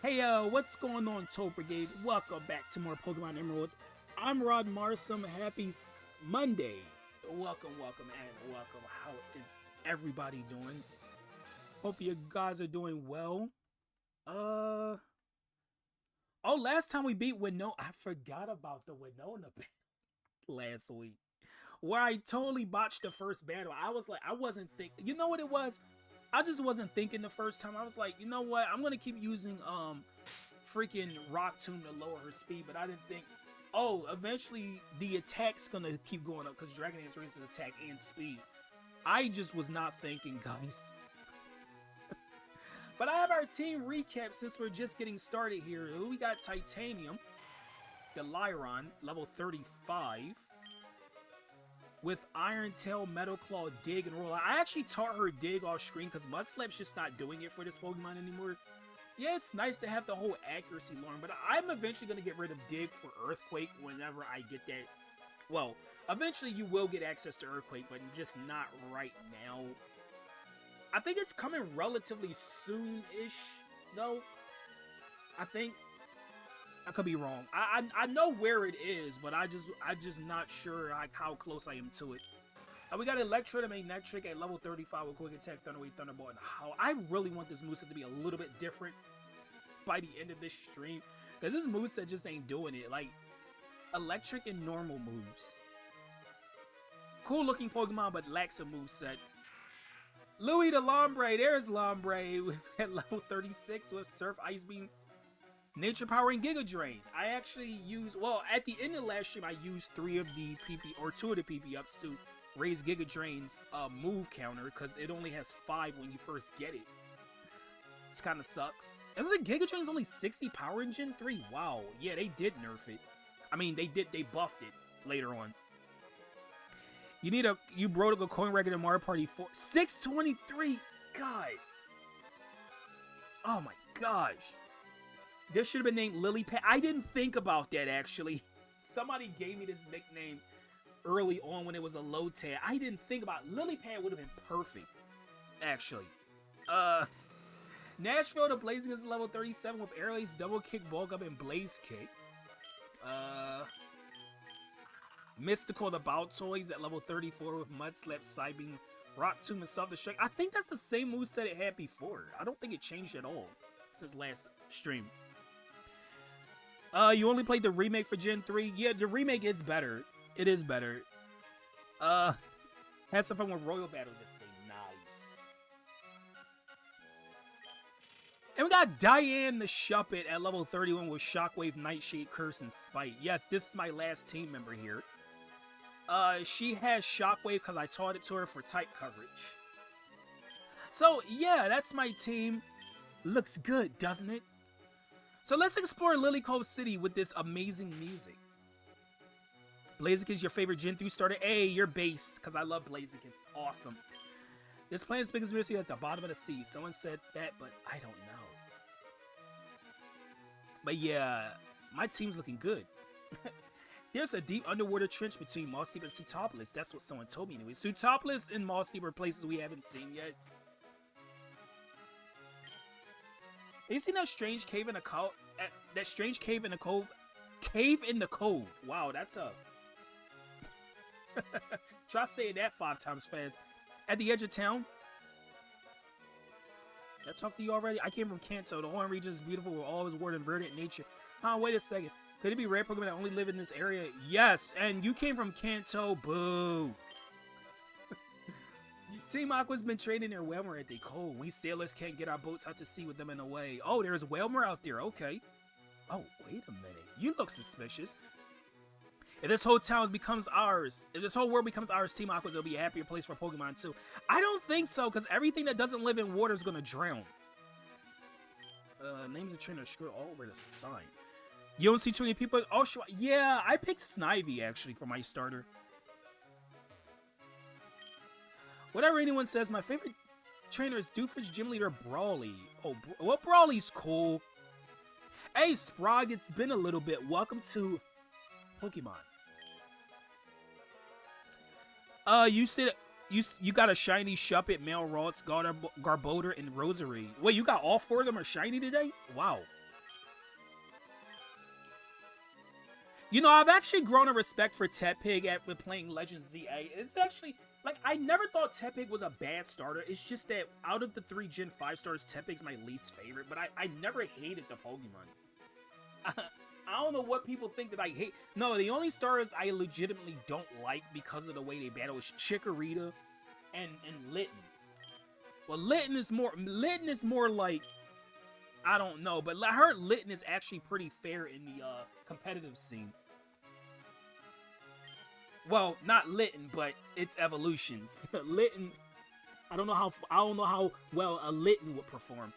Hey, what's going on, Toad Brigade? Welcome back to more Pokemon Emerald. I'm Rod Marsum. Happy Monday. Welcome, welcome, and welcome. How is everybody doing? Hope you guys are doing well. Oh, last time we beat Winona, I forgot about the Winona last week, where I totally botched the first battle. I was like, I wasn't thinking. You know what it was? I just wasn't thinking the first time. I was like, you know what? I'm gonna keep using freaking Rock Tomb to lower her speed, but I didn't think. Oh, eventually the attack's gonna keep going up because Dragon Dance raises attack and speed. I just was not thinking, guys. But I have our team recap since we're just getting started here. We got Titanium, the Lyron, level 35. With Iron Tail, Metal Claw, Dig, and Roll. I actually taught her Dig off screen because Mudslap's just not doing it for this Pokemon anymore. Yeah, it's nice to have the whole accuracy learn, but I'm eventually going to get rid of Dig for Earthquake whenever I get that. Well, eventually you will get access to Earthquake, but just not right now. I think it's coming relatively soon-ish, though. I think. I could be wrong. I know where it is, but I just not sure like how close I am to it. We got Electro to Magnetric at level 35 with Quick Attack, Thunderwave, Thunderbolt, and Howl. I really want this moveset to be a little bit different by the end of this stream, because this moveset just ain't doing it. Like, electric and normal moves. Cool looking Pokemon, but lacks a moveset. Louis the Lombre, there's Lombre at level 36 with Surf, Ice Beam, Nature Power, and Giga Drain. I actually used, well, at the end of last stream, I used 2 of the PP ups to raise Giga Drain's move counter, because it only has 5 when you first get it. Which kind of sucks. Is it Giga Drain's only 60 power in Gen 3? Wow. Yeah, they did nerf it. I mean, they buffed it later on. You broke a coin record in Mario Party 4. 623! God. Oh my gosh. This should have been named Lily Pad. I didn't think about that, actually. Somebody gave me this nickname early on when it was a low tag. I didn't think about it. Lily Pad would have been perfect, actually. Nashville to Blazing is level 37 with Air Ace, Double Kick, Bulk Up, and Blaze Kick. Mystical the Baltoys at level 34 with Mudslap, Psybeam, Rock Tomb, and Self-Destruct. I think that's the same moveset it had before. I don't think it changed at all since last stream. You only played the remake for Gen 3? Yeah, the remake is better. It is better. Had some fun with Royal Battles yesterday. Nice. And we got Diane the Shuppet at level 31 with Shockwave, Nightshade, Curse, and Spite. Yes, this is my last team member here. She has Shockwave because I taught it to her for type coverage. So, yeah, that's my team. Looks good, doesn't it? So let's explore Lily Cove City with this amazing music. Blaziken's your favorite Gen 3 starter? Hey, you're based, because I love Blaziken. Awesome. This planet's biggest mystery at the bottom of the sea. Someone said that, but I don't know. But yeah, my team's looking good. There's a deep underwater trench between Moss Deep and Sutopolis. That's what someone told me anyway. Sutopolis and Moss Deep are places we haven't seen yet. Have you seen that strange cave in the cove? That strange cave in the cove? Cave in the cove. Wow, that's a... Try saying that 5 times fast. At the edge of town. Did I talk to you already? I came from Kanto. The Horn region is beautiful with all its word and verdant nature. Huh, wait a second. Could it be rare Pokemon that only live in this area? Yes, and you came from Kanto. Boo. Team Aqua's been trading their Whalmer at the Cove. We sailors can't get our boats out to sea with them in the way. Oh, there's Whalmer out there. Okay. Oh, wait a minute. You look suspicious. If this whole town becomes ours, if this whole world becomes ours, Team Aqua's will be a happier place for Pokemon too. I don't think so, because everything that doesn't live in water is going to drown. Names of trainers screwed all over the sign. You don't see too many people. Oh, sure. Yeah, I picked Snivy, actually, for my starter. Whatever anyone says, my favorite trainer is Doofus Gym Leader Brawly. Oh, well, Brawly's cool. Hey, Sprog, it's been a little bit. Welcome to Pokemon. You said you got a shiny Shuppet, Male Ralts, Garbodor, and Rosary. Wait, you got all 4 of them are shiny today? Wow. You know, I've actually grown a respect for Tepig after playing Legends ZA. It's actually, like, I never thought Tepig was a bad starter. It's just that out of the 3 Gen 5 starters, Tepig's my least favorite, but I never hated the Pokemon. I don't know what people think that I hate. No, the only starters I legitimately don't like because of the way they battle is Chikorita and Litten. Well, Litten is more like, I don't know, but I heard Litten is actually pretty fair in the competitive scene. Well, not Litten, but its evolutions. Litten, I don't know how well a Litten would perform.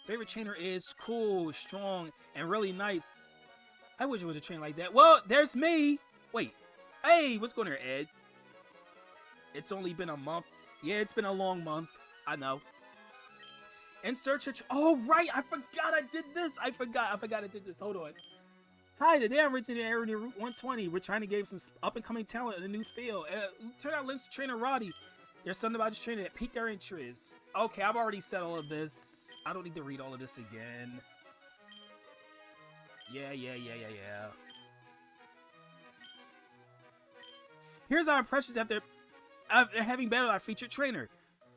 Favorite trainer is cool, strong, and really nice. I wish it was a trainer like that. Well, there's me. Wait. Hey, what's going on, Ed? It's only been a month. Yeah, it's been a long month. I know. And search it. Oh, right. I forgot I did this. I forgot I did this. Hold on. Hi, today I'm reaching Area Route 120. We're trying to give some up-and-coming talent in a new field. Turn out Liz Trainer Roddy. There's something about this trainer that piqued our interest. Okay, I've already said all of this. I don't need to read all of this again. Yeah. Here's our impressions after having battled our featured trainer.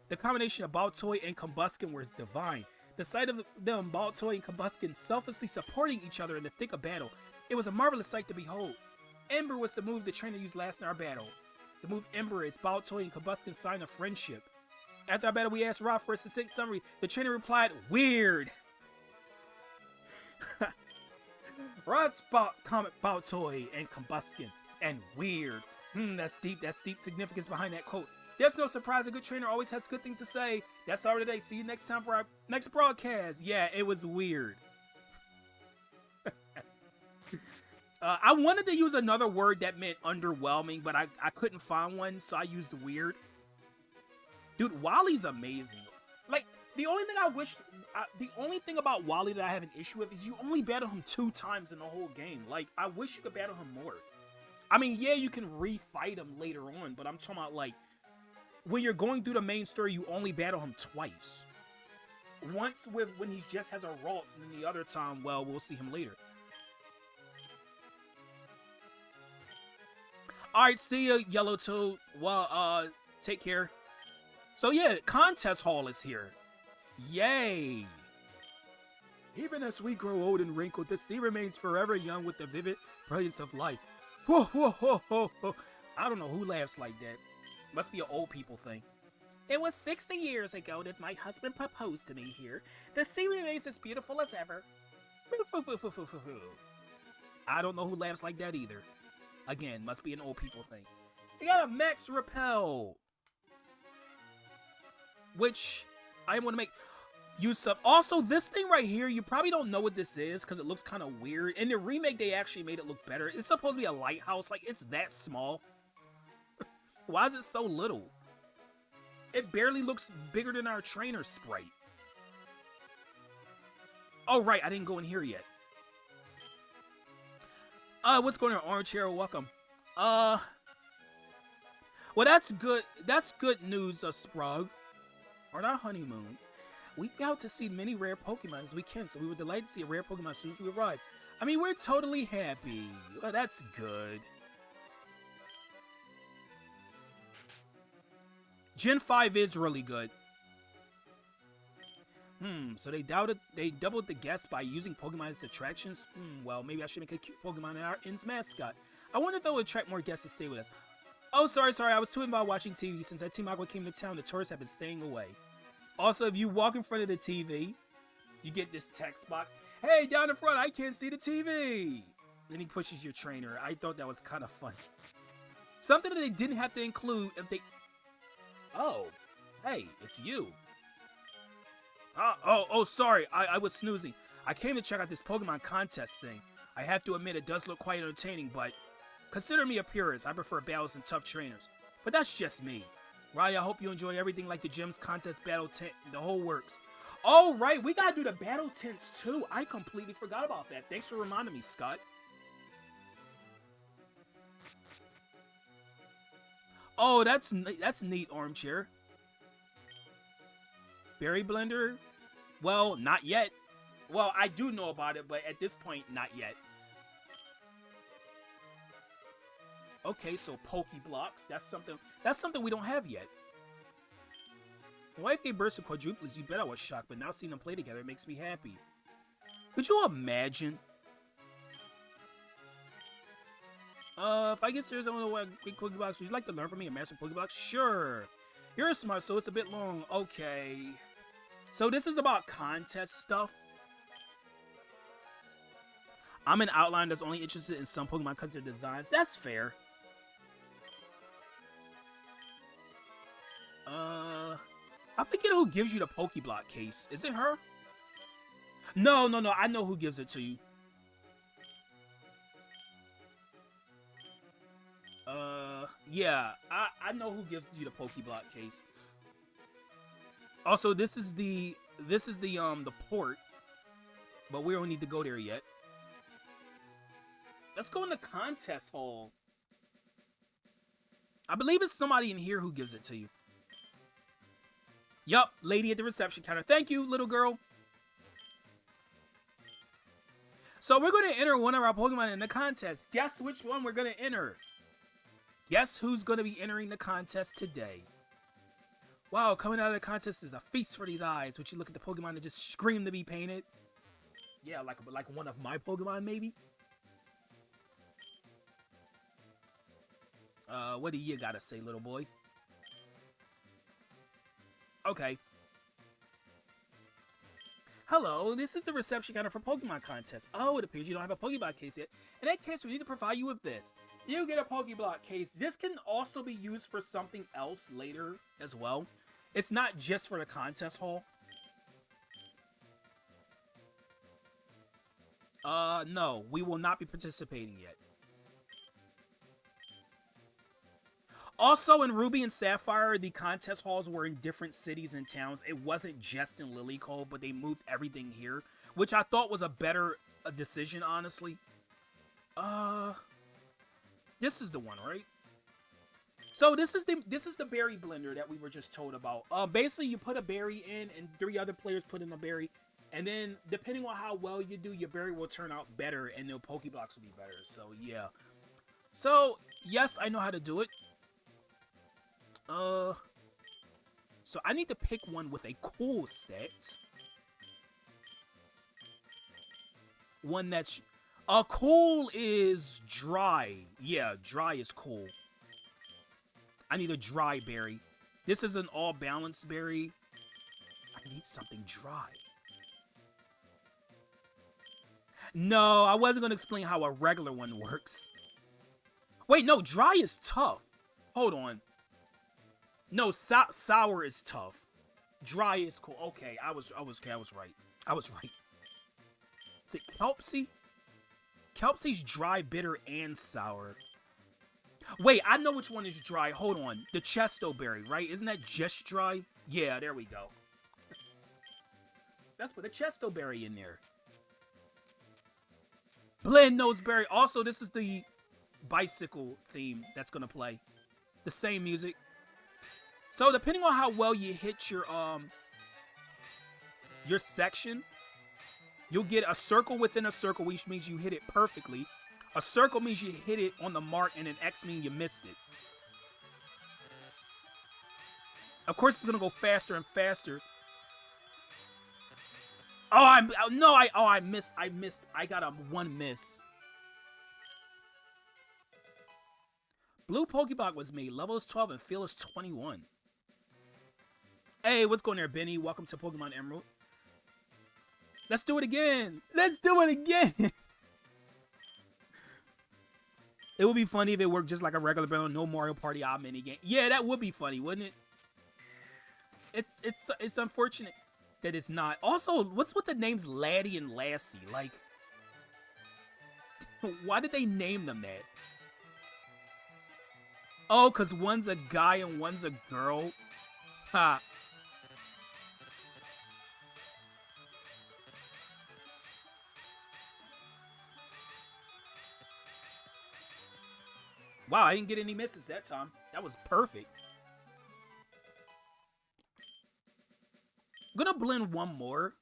The combination of Baltoy and Combusken was divine. The sight of them, Baltoy and Combusken, selflessly supporting each other in the thick of battle, it was a marvelous sight to behold. Ember was the move the trainer used last in our battle. The move Ember is Baltoy and Combusken's sign of friendship. After our battle, we asked Rod for a succinct summary. The trainer replied, "Weird." Rod comment Baltoy and Combusken, and weird. That's deep significance behind that quote. There's no surprise, a good trainer always has good things to say. That's all today. See you next time for our next broadcast. Yeah, it was weird. I wanted to use another word that meant underwhelming, but I couldn't find one, so I used weird. Dude, Wally's amazing. Like, the only thing about Wally that I have an issue with is you only battle him 2 times in the whole game. Like, I wish you could battle him more. I mean, yeah, you can refight him later on, but I'm talking about, like, when you're going through the main story, you only battle him twice. Once when he just has a Ralts, and then the other time, well, we'll see him later. Alright, see ya, Yellow Toad. Well, take care. So yeah, Contest Hall is here. Yay! Even as we grow old and wrinkled, the sea remains forever young with the vivid brilliance of life. Whoa, whoa, whoa, whoa, whoa. I don't know who laughs like that. Must be an old people thing. It was 60 years ago that my husband proposed to me here. The sea remains as beautiful as ever. I don't know who laughs like that either. Again, must be an old people thing. We got a Max Repel, which I want to make use of. Also, this thing right here, you probably don't know what this is because it looks kind of weird. In the remake, they actually made it look better. It's supposed to be a lighthouse. Like, it's that small. Why is it so little? It barely looks bigger than our trainer sprite. Oh, right. I didn't go in here yet. What's going on, Orange Hero? Welcome. Well, that's good. That's good news, Sprug. On our honeymoon, we got to see many rare Pokemon as we can, so we were delighted to see a rare Pokemon as soon as we arrived. I mean, we're totally happy. Well, that's good. Gen 5 is really good. So they doubled the guests by using Pokemon as attractions? Well, maybe I should make a cute Pokemon in our inn's mascot. I wonder if that would attract more guests to stay with us. Oh, sorry, I was too involved watching TV. Since that Team Aqua came to town, the tourists have been staying away. Also, if you walk in front of the TV, you get this text box. Hey, down in front, I can't see the TV. Then he pushes your trainer. I thought that was kind of fun. Something that they didn't have to include if they... Oh, hey, it's you. Oh, sorry, I was snoozing. I came to check out this Pokemon contest thing. I have to admit it does look quite entertaining, but consider me a purist. I prefer battles and tough trainers. But that's just me. Raya, I hope you enjoy everything like the gyms, contest, battle tent, the whole works. Oh, right, we gotta do the battle tents too. I completely forgot about that. Thanks for reminding me, Scott. Oh, that's neat, Armchair. Berry Blender? Well, not yet. Well, I do know about it, but at this point, not yet. Okay, so Pokeblocks. That's something we don't have yet. My wife gave birth to quadruplets. You bet I was shocked, but now seeing them play together, it makes me happy. Could you imagine? If I get serious, I want to know what Pokeblocks. Would you like to learn from me and master Pokeblocks? Sure. You're smart, so it's a bit long. Okay. So this is about contest stuff. I'm an outline that's only interested in some Pokemon because of their designs. That's fair. I forget who gives you the Pokeblock case. Is it her? No. I know who gives it to you. Yeah. I know who gives you the Pokeblock case. Also, this is the port, but we don't need to go there yet. Let's go in the contest hall. I believe it's somebody in here who gives it to you. Yup, lady at the reception counter. Thank you, little girl. So we're going to enter one of our Pokemon in the contest. Guess which one we're going to enter? Guess who's going to be entering the contest today? Wow, coming out of the contest is a feast for these eyes. Would you look at the Pokemon that just scream to be painted? Yeah, like one of my Pokemon, maybe? What do you gotta say, little boy? Okay. Hello, this is the reception counter for Pokemon contest. Oh, it appears you don't have a Pokeblock case yet. In that case, we need to provide you with this. You get a Pokeblock case. This can also be used for something else later as well. It's not just for the contest hall. No, we will not be participating yet. Also, in Ruby and Sapphire, the contest halls were in different cities and towns. It wasn't just in Lilycove, but they moved everything here, which I thought was a better decision, honestly. This is the one, right? So this is the berry blender that we were just told about. Basically, you put a berry in, and 3 other players put in a berry, and then depending on how well you do, your berry will turn out better, and the Pokeblocks will be better. So yeah. So yes, I know how to do it. So I need to pick one with a cool stat. One that's... cool is dry. Yeah, dry is cool. I need a dry berry. This is an all-balanced berry. I need something dry. No, I wasn't going to explain how a regular one works. Wait, no, dry is tough. Hold on. No, sour is tough. Dry is cool. Okay, I was right. I was right. Is it Kelpsy? Kelpsy's dry, bitter, and sour. Wait, I know which one is dry. Hold on. The Chesto Berry, right? Isn't that just dry? Yeah, there we go. Let's put a Chesto Berry in there. Blend Nose Berry. Also, this is the bicycle theme that's going to play. The same music. So, depending on how well you hit your section, you'll get a circle within a circle, which means you hit it perfectly. A circle means you hit it on the mark, and an X means you missed it. Of course, it's gonna go faster and faster. Oh, I missed. I got a 1 miss. Blue Pokeblock was made. Level is 12 and feel is 21. Hey, what's going there, Benny? Welcome to Pokemon Emerald. Let's do it again. Let's do it again. It would be funny if it worked just like a regular battle, no Mario Party minigame. Yeah, that would be funny, wouldn't it? It's unfortunate that it's not. Also, what's with the names Laddie and Lassie? Like, why did they name them that? Oh, because one's a guy and one's a girl? Ha. Wow, I didn't get any misses that time. That was perfect. I'm gonna blend one more.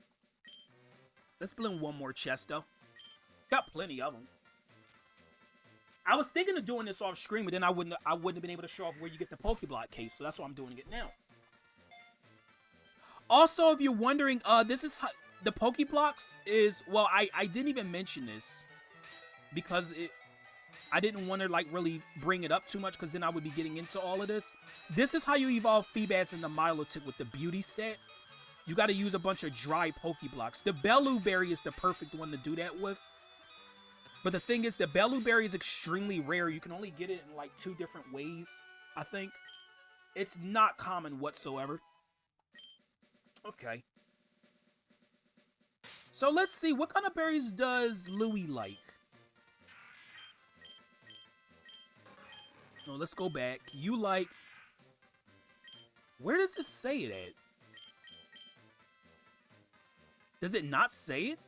Let's blend one more Chesto. Got plenty of them. I was thinking of doing this off screen, but then I wouldn't have been able to show off where you get the Pokeblock case, so that's why I'm doing it now. Also, if you're wondering, this is how the Pokeblocks is. Well, I didn't even mention this because I didn't want to like really bring it up too much because then I would be getting into all of this. This is how you evolve Feebas into Milotic with the Beauty stat. You got to use a bunch of dry Pokeblocks. The Belu Berry is the perfect one to do that with. But the thing is, the Belu Berry is extremely rare. You can only get it in like 2 different ways, I think. It's not common whatsoever. Okay. So let's see, what kind of berries does Louie like? No, let's go back. You like... Where does it say it at? Does it not say it?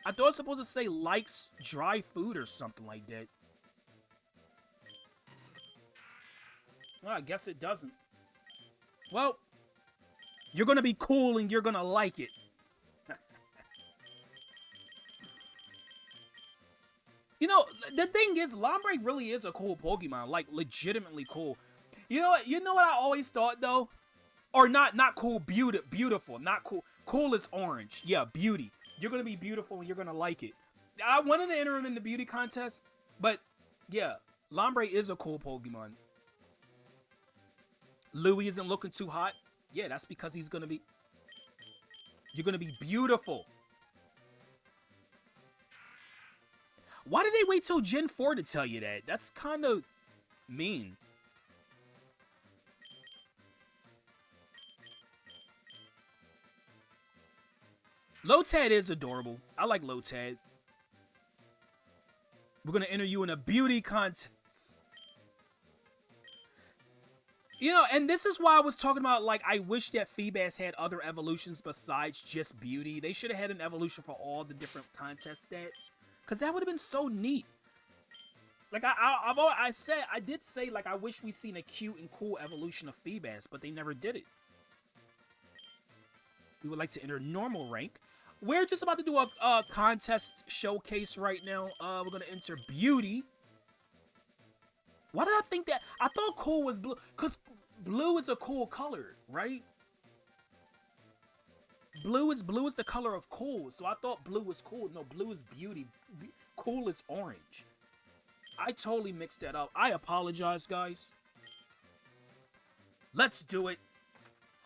I thought it was supposed to say likes dry food or something like that. Well, I guess it doesn't. Well, you're gonna be cool and you're gonna like it. You know, the thing is, Lombre really is a cool Pokemon. Like, legitimately cool. You know what I always thought, though? Or not cool, beautiful. Not cool. Cool is orange. Yeah, beauty. You're going to be beautiful and you're going to like it. I wanted to enter him in the beauty contest, but yeah, Lombre is a cool Pokemon. Louie isn't looking too hot. Yeah, that's because he's going to be... You're going to be beautiful. Why did they wait till Gen 4 to tell you that? That's kind of mean. Lotad is adorable. I like Lotad. We're going to enter you in a beauty contest. You know, and this is why I was talking about, like, I wish that Feebas had other evolutions besides just beauty. They should have had an evolution for all the different contest stats. Because that would have been so neat. Like, I did say, like, I wish we seen a cute and cool evolution of Feebas, but they never did it. We would like to enter normal rank. We're just about to do a contest showcase right now. We're going to enter beauty. Why did I think that? I thought cool was blue. Because blue is a cool color, right? Blue is the color of cool. So I thought blue was cool. No, blue is beauty. Cool is orange. I totally mixed that up. I apologize, guys. Let's do it.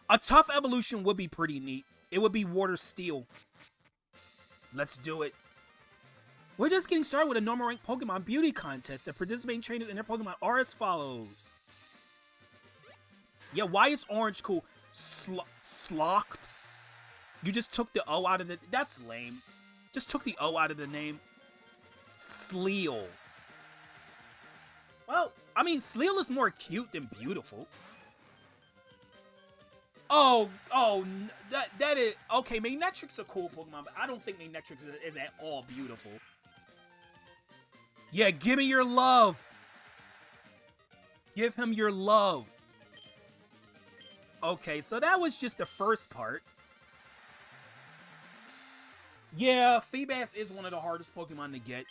A tough evolution would be pretty neat. It would be water steel. Let's do it. We're just getting started with a normal rank Pokemon beauty contest. The participating trainers and their Pokemon are as follows. Yeah, why is orange cool? Slocked? You just took the O out of the... That's lame. Just took the O out of the name. Sleel. Well, I mean, Sleel is more cute than beautiful. Oh, that is... Okay, Magnetric's a cool Pokemon, but I don't think Magnetrix is at all beautiful. Yeah, give me your love. Give him your love. Okay, so that was just the first part. Yeah, Feebas is one of the hardest Pokemon to get.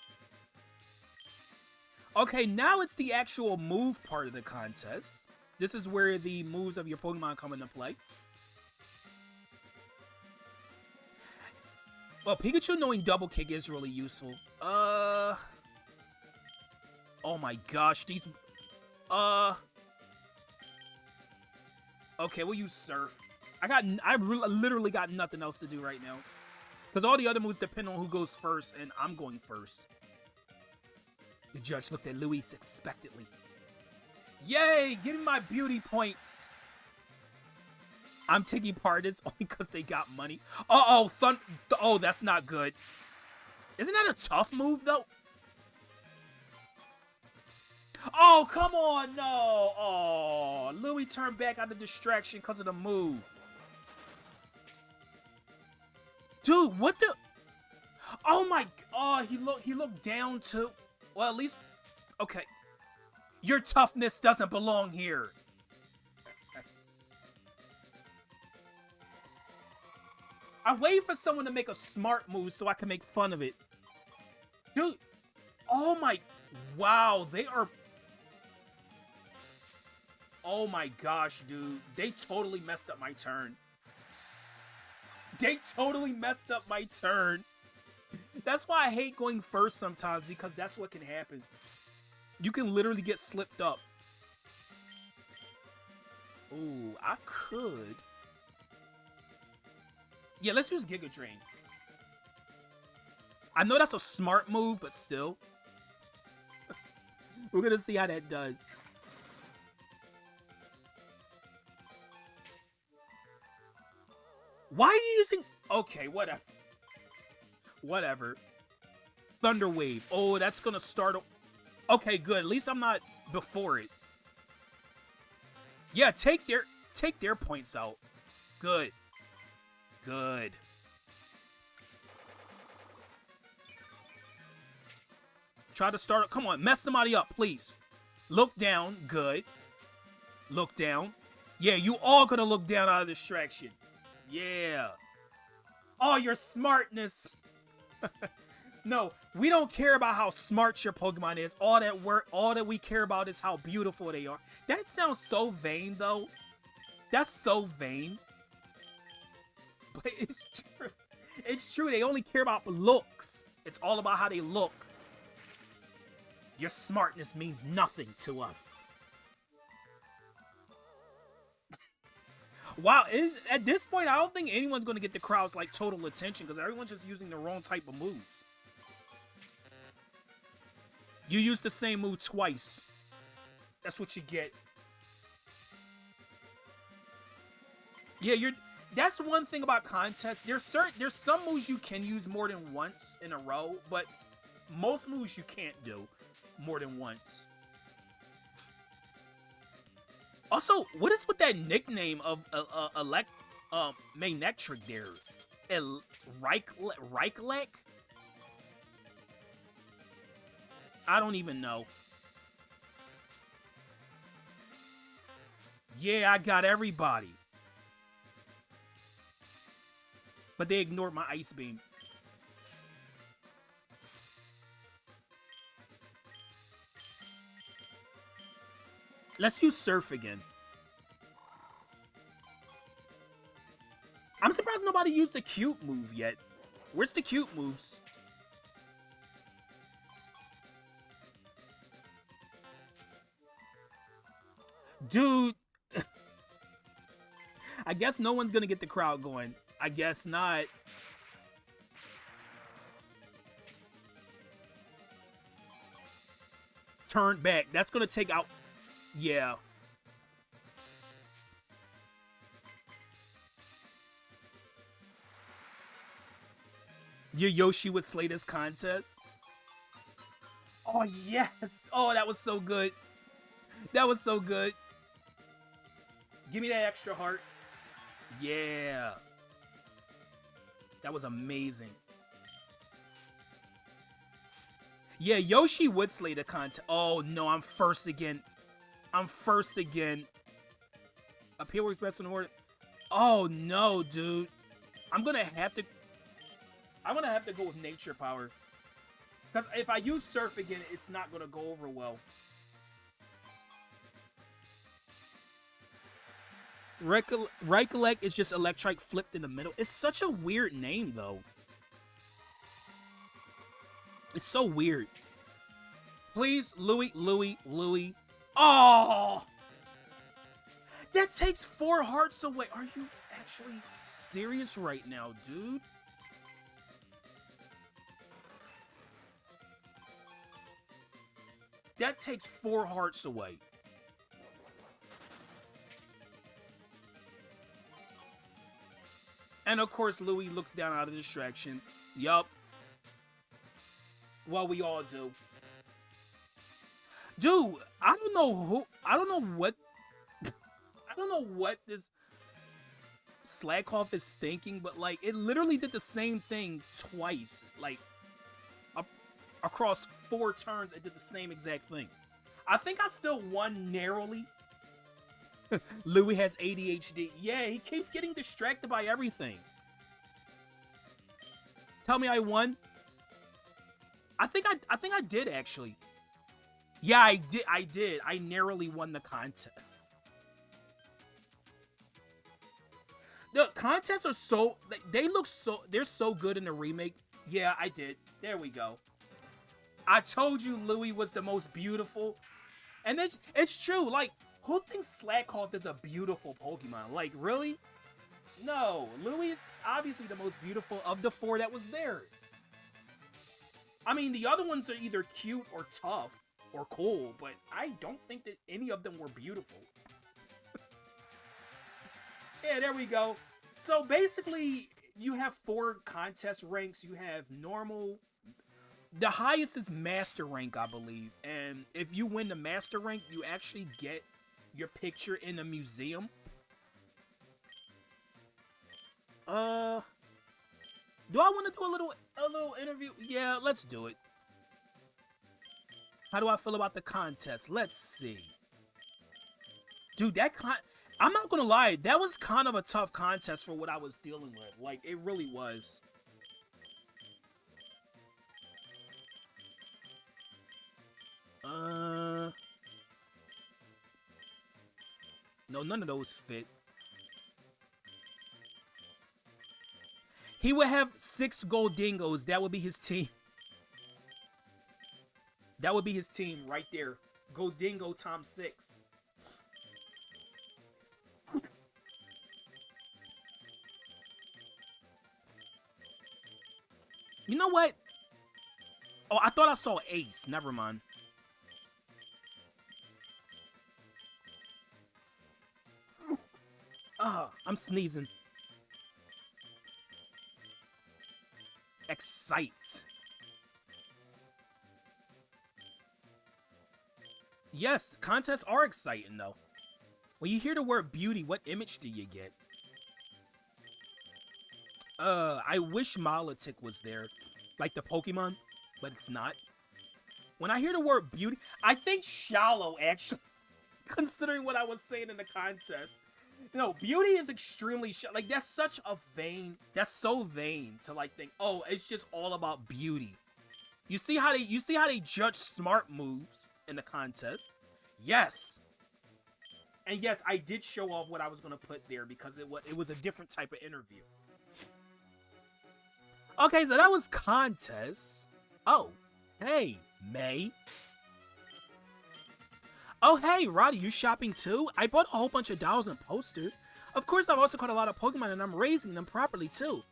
Okay, now it's the actual move part of the contest. This is where the moves of your Pokemon come into play. Well, Pikachu knowing Double Kick is really useful. Oh my gosh, these... Okay, we'll use Surf. I literally got nothing else to do right now. Because all the other moves depend on who goes first, and I'm going first. The judge looked at Luis expectantly. Yay! Give me my beauty points! I'm taking part in this only because they got money. Uh-oh, oh, that's not good. Isn't that a tough move, though? Oh, come on, no! Oh, Louis turned back out of distraction because of the move. Dude, what the... Oh my... Oh, he looked down to... Well, at least... Okay. Your toughness doesn't belong here. I wait for someone to make a smart move so I can make fun of it. Dude, Oh my... Wow, they are... Oh my gosh, dude. They totally messed up my turn. They totally messed up my turn. That's why I hate going first sometimes, because that's what can happen. You can literally get slipped up. Ooh, I could. Yeah, let's use Giga Drain. I know that's a smart move, but still. We're gonna see how that does. Why are you using... Okay, whatever. Whatever. Thunder Wave. Oh, that's gonna start... Okay, good. At least I'm not before it. Yeah, take their points out. Good. Good. Try to start... Come on, mess somebody up, please. Look down. Good. Look down. Yeah, you all gonna look down out of distraction. Yeah. Oh, your smartness. No, we don't care about how smart your Pokemon is. All that we care about is how beautiful they are. That sounds so vain, though. That's so vain. But it's true. It's true. They only care about looks. It's all about how they look. Your smartness means nothing to us. Wow, at this point, I don't think anyone's going to get the crowd's like total attention because everyone's just using the wrong type of moves. You used the same move twice. That's what you get. Yeah, that's one thing about contests. There's some moves you can use more than once in a row, but most moves you can't do more than once. Also, what is with that nickname of Manectric there? Reiklek? I don't even know. Yeah, I got everybody. But they ignored my Ice Beam. Let's use Surf again. I'm surprised nobody used the cute move yet. Where's the cute moves? Dude. I guess no one's gonna get the crowd going. I guess not. Turn back. That's gonna take out... Yeah. Your Yoshi would slay this contest? Oh, yes! Oh, that was so good. That was so good. Give me that extra heart. Yeah. That was amazing. Yeah, Yoshi would slay the contest. Oh, no, I'm first again. I'm first again. Appeal works best when the word... Oh, no, dude. I'm gonna have to go with Nature Power. Because if I use Surf again, it's not gonna go over well. Reiklek is just Electrike flipped in the middle. It's such a weird name, though. It's so weird. Please, Louis. Oh! That takes 4 hearts away. Are you actually serious right now, dude? That takes 4 hearts away. And of course, Louis looks down out of distraction. Yup. Well, we all do. Dude, I don't know what this Slackoff is thinking, but like, it literally did the same thing twice. Like, across 4 turns, it did the same exact thing. I think I still won narrowly. Louis has ADHD. Yeah, he keeps getting distracted by everything. Tell me I won. I think I did actually. Yeah, I did. I did. I narrowly won the contest. The contests are so they look so they're so good in the remake. Yeah, I did. There we go. I told you Louis was the most beautiful, and it's true. Like, who thinks Slackhawk is a beautiful Pokemon? Like, really? No, Louis is obviously the most beautiful of the four that was there. I mean, the other ones are either cute or tough or cool, but I don't think that any of them were beautiful. Yeah, there we go. So basically, you have 4 contest ranks. You have normal. The highest is master rank, I believe. And if you win the master rank, you actually get your picture in the museum. Do I want to do a little interview? Yeah, let's do it. How do I feel about the contest? Let's see. Dude, I'm not gonna lie, that was kind of a tough contest for what I was dealing with. Like, it really was. No, none of those fit. He would have 6 gold dingoes. That would be his team. That would be his team right there. Gold dingo times 6. You know what? Oh, I thought I saw Ace. Never mind. I'm sneezing. Excite. Yes, contests are exciting though. When you hear the word beauty, what image do you get? I wish Milotic was there, like the Pokemon, but it's not. When I hear the word beauty, I think shallow actually, considering what I was saying in the contest. No, beauty is extremely like that's such a vain. That's so vain to like think. Oh, it's just all about beauty. You see how they judge smart moves in the contest. Yes, and yes, I did show off what I was gonna put there because it was a different type of interview. Okay, so that was contest. Oh, hey, May. Oh, hey, Roddy, you shopping too? I bought a whole bunch of dolls and posters. Of course, I've also caught a lot of Pokemon and I'm raising them properly too.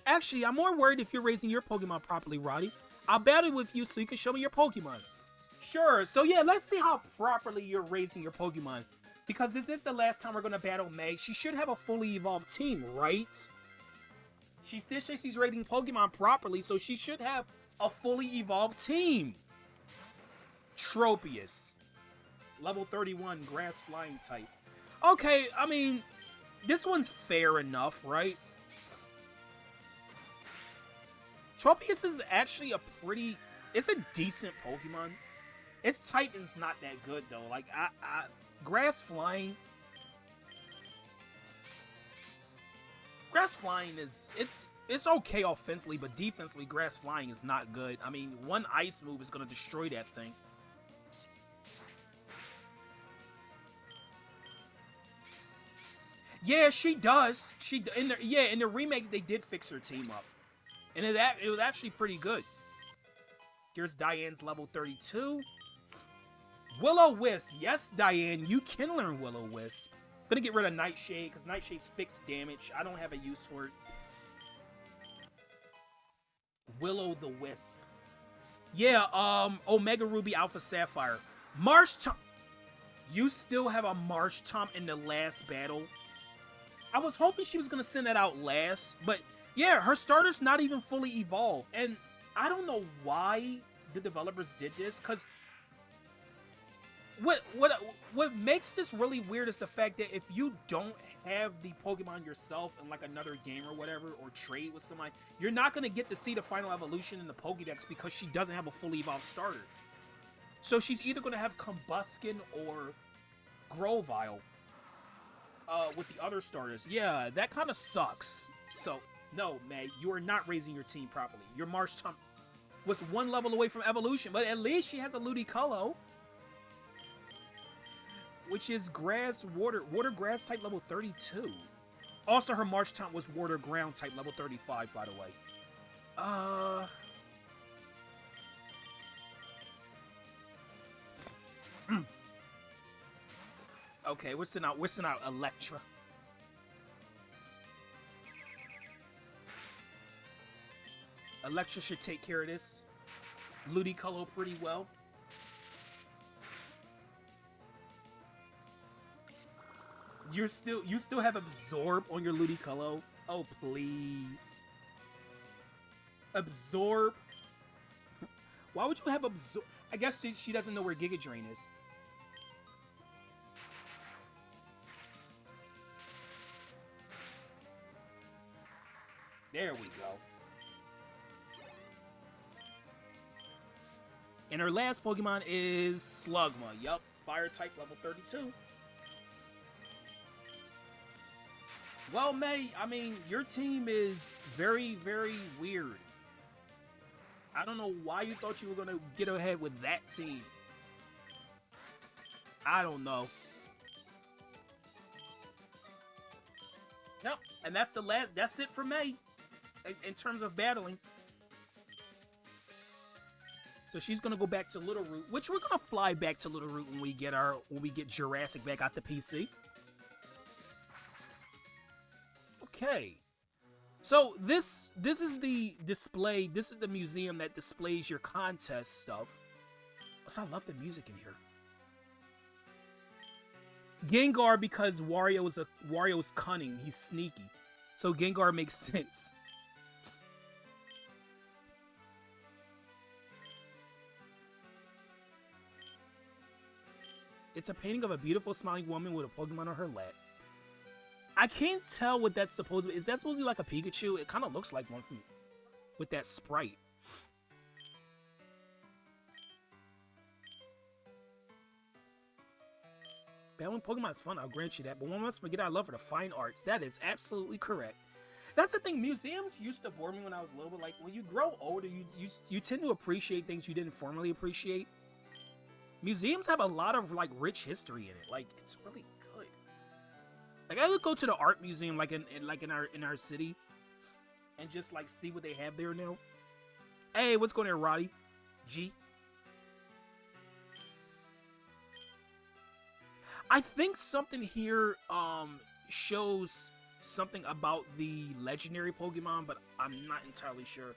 Actually, I'm more worried if you're raising your Pokemon properly, Roddy. I'll battle with you so you can show me your Pokemon. Sure, so yeah, let's see how properly you're raising your Pokemon. Because this is the last time we're going to battle May. She should have a fully evolved team, right? She still says she's raising Pokemon properly, so she should have a fully evolved team. Tropius. Level 31, grass flying type. Okay, I mean, this one's fair enough, right? Tropius is actually it's a decent Pokemon. Its type is not that good though. Like, grass flying is, it's okay offensively, but defensively, grass flying is not good. I mean, one ice move is gonna destroy that thing. Yeah, she does. In the remake they did fix her team up, and it was actually pretty good. Here's Diane's level 32. Will-O-Wisp. Yes, Diane, you can learn Will-O-Wisp. Gonna get rid of Nightshade because Nightshade's fixed damage. I don't have a use for it. Will-O-the-Wisp. Yeah, Omega Ruby Alpha Sapphire. Marshtomp. You still have a Marshtomp in the last battle. I was hoping she was going to send that out last, but yeah, her starter's not even fully evolved. And I don't know why the developers did this, because what makes this really weird is the fact that if you don't have the Pokemon yourself in like another game or whatever, or trade with somebody, you're not going to get to see the final evolution in the Pokédex because she doesn't have a fully evolved starter. So she's either going to have Combuskin or Grovyle. With the other starters. Yeah, that kind of sucks. So, no, May, you are not raising your team properly. Your Marshtomp... was one level away from evolution, but at least she has a Ludicolo, which is grass, water, grass type level 32. Also, her Marshtomp was water, ground type level 35, by the way. Okay, we're sending out Electra. Electra should take care of this Ludicolo pretty well. You still have Absorb on your Ludicolo? Oh, please. Absorb? Why would you have Absorb? I guess she doesn't know where Giga Drain is. There we go. And her last Pokemon is Slugma. Yup, fire type level 32. Well, May, I mean, your team is very, very weird. I don't know why you thought you were going to get ahead with that team. I don't know. Yep, and that's it for May in terms of battling. So she's gonna go back to Little Root, which we're gonna fly back to Little Root when we get Jurassic back out the PC. Okay. So this is the display. This is the museum that displays your contest stuff. So I love the music in here. Gengar, because Wario's cunning. He's sneaky. So Gengar makes sense. It's a painting of a beautiful smiling woman with a Pokemon on her lap. I can't tell what that's supposed to be. Is that supposed to be like a Pikachu? It kind of looks like one with that sprite. Battling Pokemon is fun, I'll grant you that, but one must forget I love for the fine arts. That is absolutely correct. That's the thing, museums used to bore me when I was little, but like when you grow older, you tend to appreciate things you didn't formerly appreciate. Museums have a lot of like rich history in it. Like it's really good. Like I would go to the art museum like in our city and just like see what they have there now. Hey, what's going on, Roddy? G. I think something here shows something about the legendary Pokemon, but I'm not entirely sure.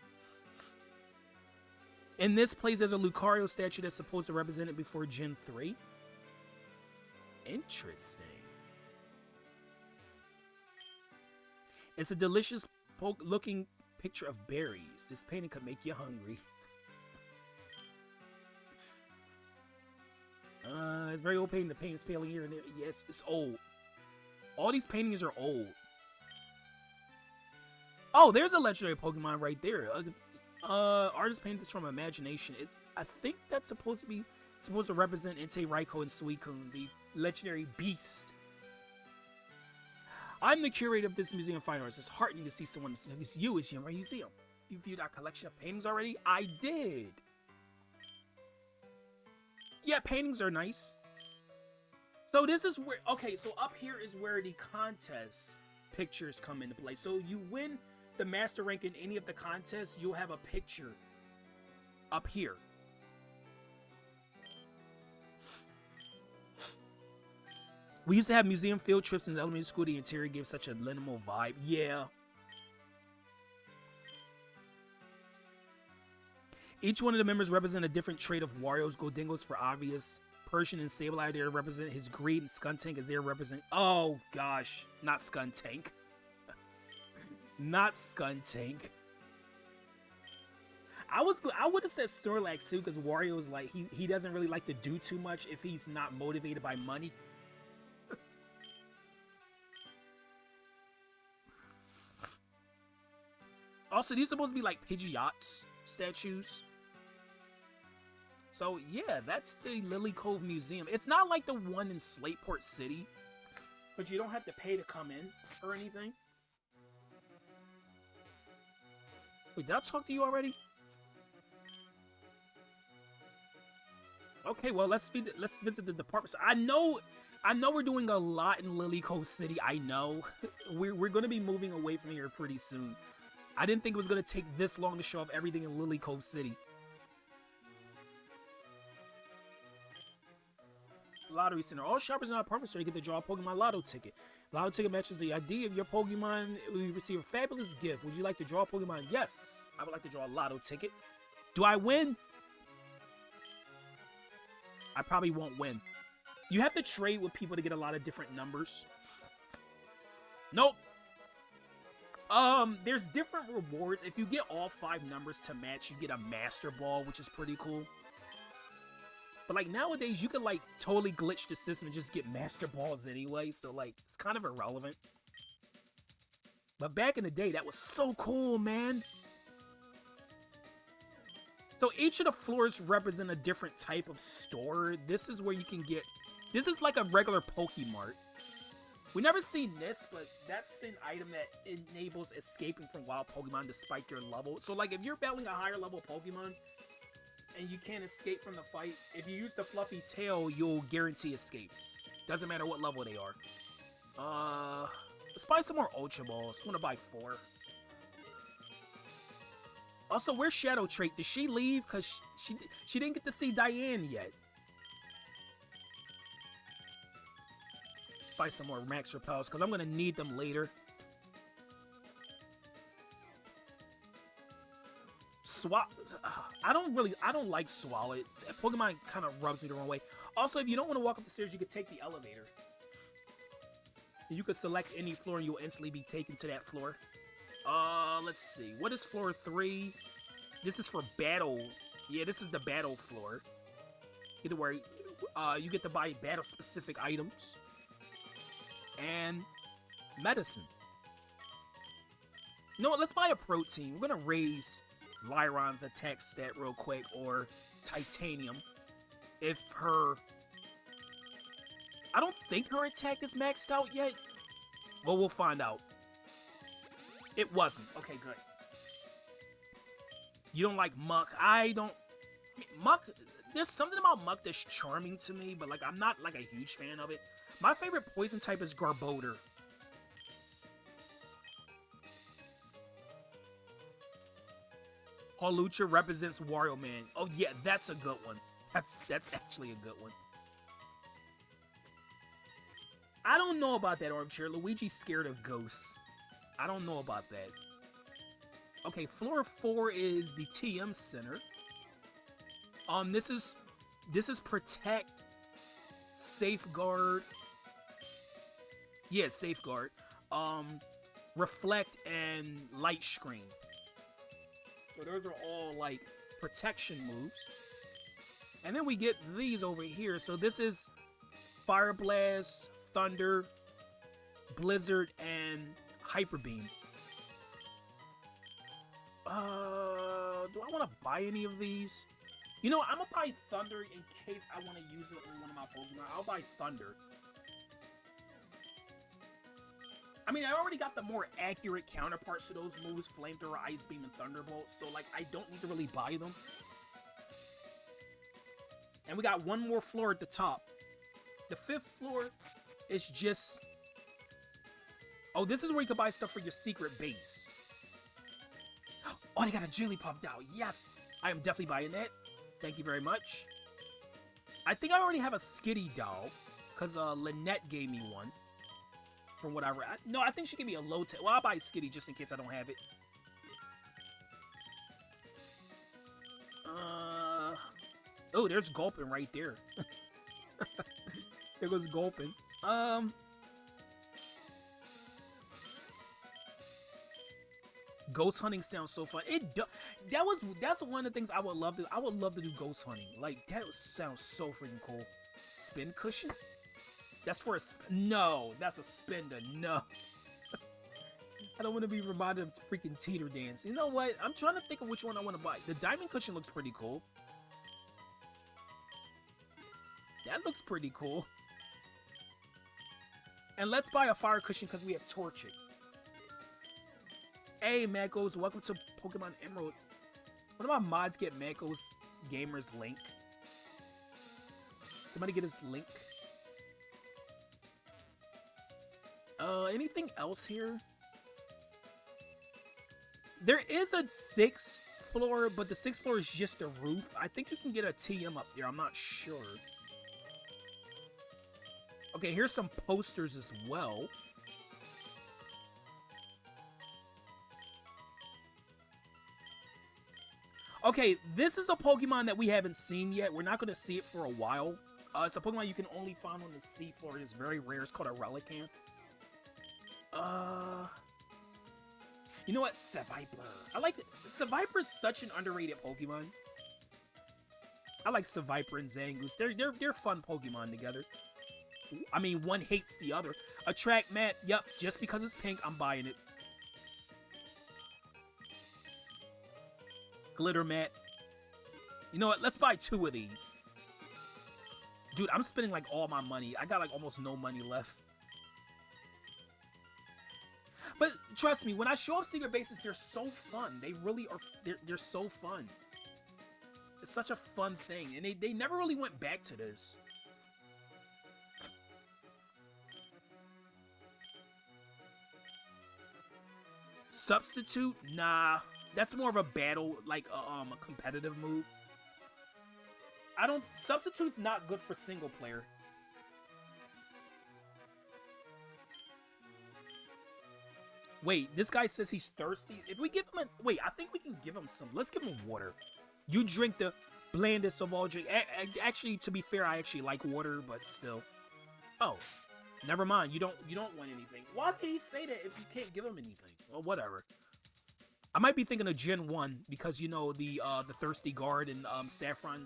In this place, there's a Lucario statue that's supposed to represent it before Gen 3. Interesting. It's a delicious looking picture of berries. This painting could make you hungry. It's very old painting. The paint is peeling here and there. Yes, it's old. All these paintings are old. Oh, there's a legendary Pokemon right there. Artist painted this from imagination. I think that's supposed to represent Entei, Raikou, and Suicune, the legendary beast. I'm the curator of this museum of fine arts. It's heartening to see someone as you is in our museum. You viewed our collection of paintings already? I did. Yeah, paintings are nice. So this is where, okay, so up here is where the contest pictures come into play. So you win the master rank in any of the contests, you'll have a picture up here. We used to have museum field trips in elementary school. The interior gave such a minimal vibe. Yeah. Each one of the members represent a different trait of Wario's. Goldingo's for obvious. Persian and Sableye there represent his greed, and Skuntank is there represent. Oh gosh, not Skuntank. Not Skuntank. I would have said Snorlax too, because Wario's like he doesn't really like to do too much if he's not motivated by money. Also, these are supposed to be like Pidgeot's statues. So yeah, that's the Lily Cove Museum. It's not like the one in Slateport City, but you don't have to pay to come in or anything. Wait, did I talk to you already? Okay, well, let's visit the department store. I know we're doing a lot in Lily Cove City. I know. We're going to be moving away from here pretty soon. I didn't think it was going to take this long to show off everything in Lily Cove City. Lottery Center. All shoppers in our department store get to draw a Pokemon Lotto ticket. Lotto ticket matches the ID of your Pokemon. We receive a fabulous gift. Would you like to draw a Pokemon? Yes, I would like to draw a Lotto ticket. Do I win? I probably won't win. You have to trade with people to get a lot of different numbers. Nope. There's different rewards. If you get all 5 numbers to match, you get a Master Ball, which is pretty cool. But, like, nowadays, you can, like, totally glitch the system and just get Master Balls anyway. So, like, it's kind of irrelevant. But back in the day, that was so cool, man. So, each of the floors represent a different type of store. This is where you can get... This is like a regular Pokemart. We never seen this, but that's an item that enables escaping from wild Pokemon despite your level. So, like, if you're battling a higher level Pokemon... and you can't escape from the fight, if you use the fluffy tail, you'll guarantee escape. Doesn't matter what level they are. Let's buy some more Ultra Balls. I want to buy 4. Also, where's Shadow Trait? Did she leave? Because she didn't get to see Diane yet. Let's buy some more Max Repels, because I'm going to need them later. I don't like Swallow. Pokemon kind of rubs me the wrong way. Also, if you don't want to walk up the stairs, you could take the elevator. You could select any floor and you'll instantly be taken to that floor. Let's see. What is floor 3? This is for battle. Yeah, this is the battle floor. Either way, you get to buy battle-specific items. And medicine. You know what? Let's buy a protein. We're going to raise Lyron's attack stat real quick, or Titanium. If her... I don't think her attack is maxed out yet. Well, we'll find out. It wasn't. Okay, good. You don't like Muck. I don't... Muck... There's something about Muck that's charming to me, but, like, I'm not, like, a huge fan of it. My favorite poison type is Garbodor. Hawlucha represents Wario Man. Oh, yeah, that's a good one. That's actually a good one. I don't know about that armchair. Luigi's scared of ghosts. I don't know about that. Okay, floor 4 is the TM Center. This is Protect, Safeguard. Yeah, Safeguard. Reflect and Light Screen. So those are all, like, protection moves. And then we get these over here. So this is Fire Blast, Thunder, Blizzard, and Hyper Beam. Do I want to buy any of these? You know, I'm going to buy Thunder in case I want to use it on one of my Pokemon. I'll buy Thunder. I mean, I already got the more accurate counterparts to those moves, Flamethrower, Ice Beam, and Thunderbolt, so, like, I don't need to really buy them. And we got one more floor at the top. The 5th floor is just... Oh, this is where you can buy stuff for your secret base. Oh, they got a Jigglypuff doll. Yes! I am definitely buying that. Thank you very much. I think I already have a Skitty doll, because Lynette gave me one. From what I read. No, I think she gave me a low tech. Well, I'll buy Skitty just in case I don't have it. Oh, there's Gulpin right there. There goes Gulpin. Ghost hunting sounds so fun. That's one of the things I would love to. I would love to do ghost hunting. Like, that sounds so freaking cool. Spin cushion? That's for a... No, that's a spender. No. I don't want to be reminded of freaking Teeter Dance. You know what? I'm trying to think of which one I want to buy. The diamond cushion looks pretty cool. That looks pretty cool. And let's buy a fire cushion because we have Torchic. Hey, Mackos. Welcome to Pokemon Emerald. One of my mods get Mackos Gamer's link. Somebody get his link. Anything else here? There is a 6th floor, but the 6th floor is just a roof. I think you can get a TM up there. I'm not sure. Okay, here's some posters as well. Okay, this is a Pokemon that we haven't seen yet. We're not going to see it for a while. It's a Pokemon you can only find on the seafloor. It's very rare. It's called a Relicanth. You know what? Seviper. I like it. Seviper is such an underrated Pokemon. I like Seviper and Zangoose. They're fun Pokemon together. I mean, one hates the other. Attract Mat. Yep, just because it's pink, I'm buying it. Glitter Mat. You know what? Let's buy 2 of these. Dude, I'm spending like all my money. I got like almost no money left. But trust me, when I show off secret bases, they're so fun. They really are. They're so fun. It's such a fun thing. And they never really went back to this. Substitute? Nah. That's more of a battle, like a competitive move. Substitute's not good for single player. Wait, this guy says he's thirsty. If we give him a... Wait, I think we can give him some. Let's give him water. You drink the blandest of all drink. Actually, to be fair, I actually like water, but still. Oh, never mind. You don't want anything. Why did he say that if you can't give him anything? Well, whatever. I might be thinking of Gen 1 because, you know, the Thirsty Guard and Saffron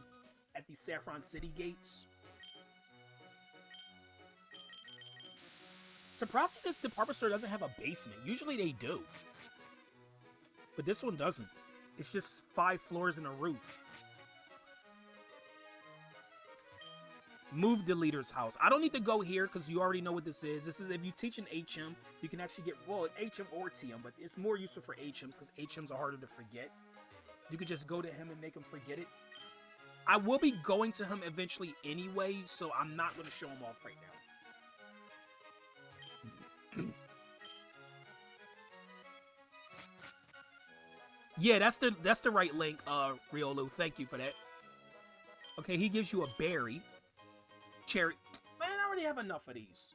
at the Saffron City gates. Surprisingly, this department store doesn't have a basement. Usually they do. But this one doesn't. It's just 5 floors and a roof. Move the leader's house. I don't need to go here because you already know what this is. This is if you teach an HM, you can actually get, well, an HM or TM, but it's more useful for HMs because HMs are harder to forget. You could just go to him and make him forget it. I will be going to him eventually anyway, so I'm not going to show him off right now. Yeah, that's the right link, Riolu. Thank you for that. Okay, he gives you a berry. Cherry. Man, I already have enough of these.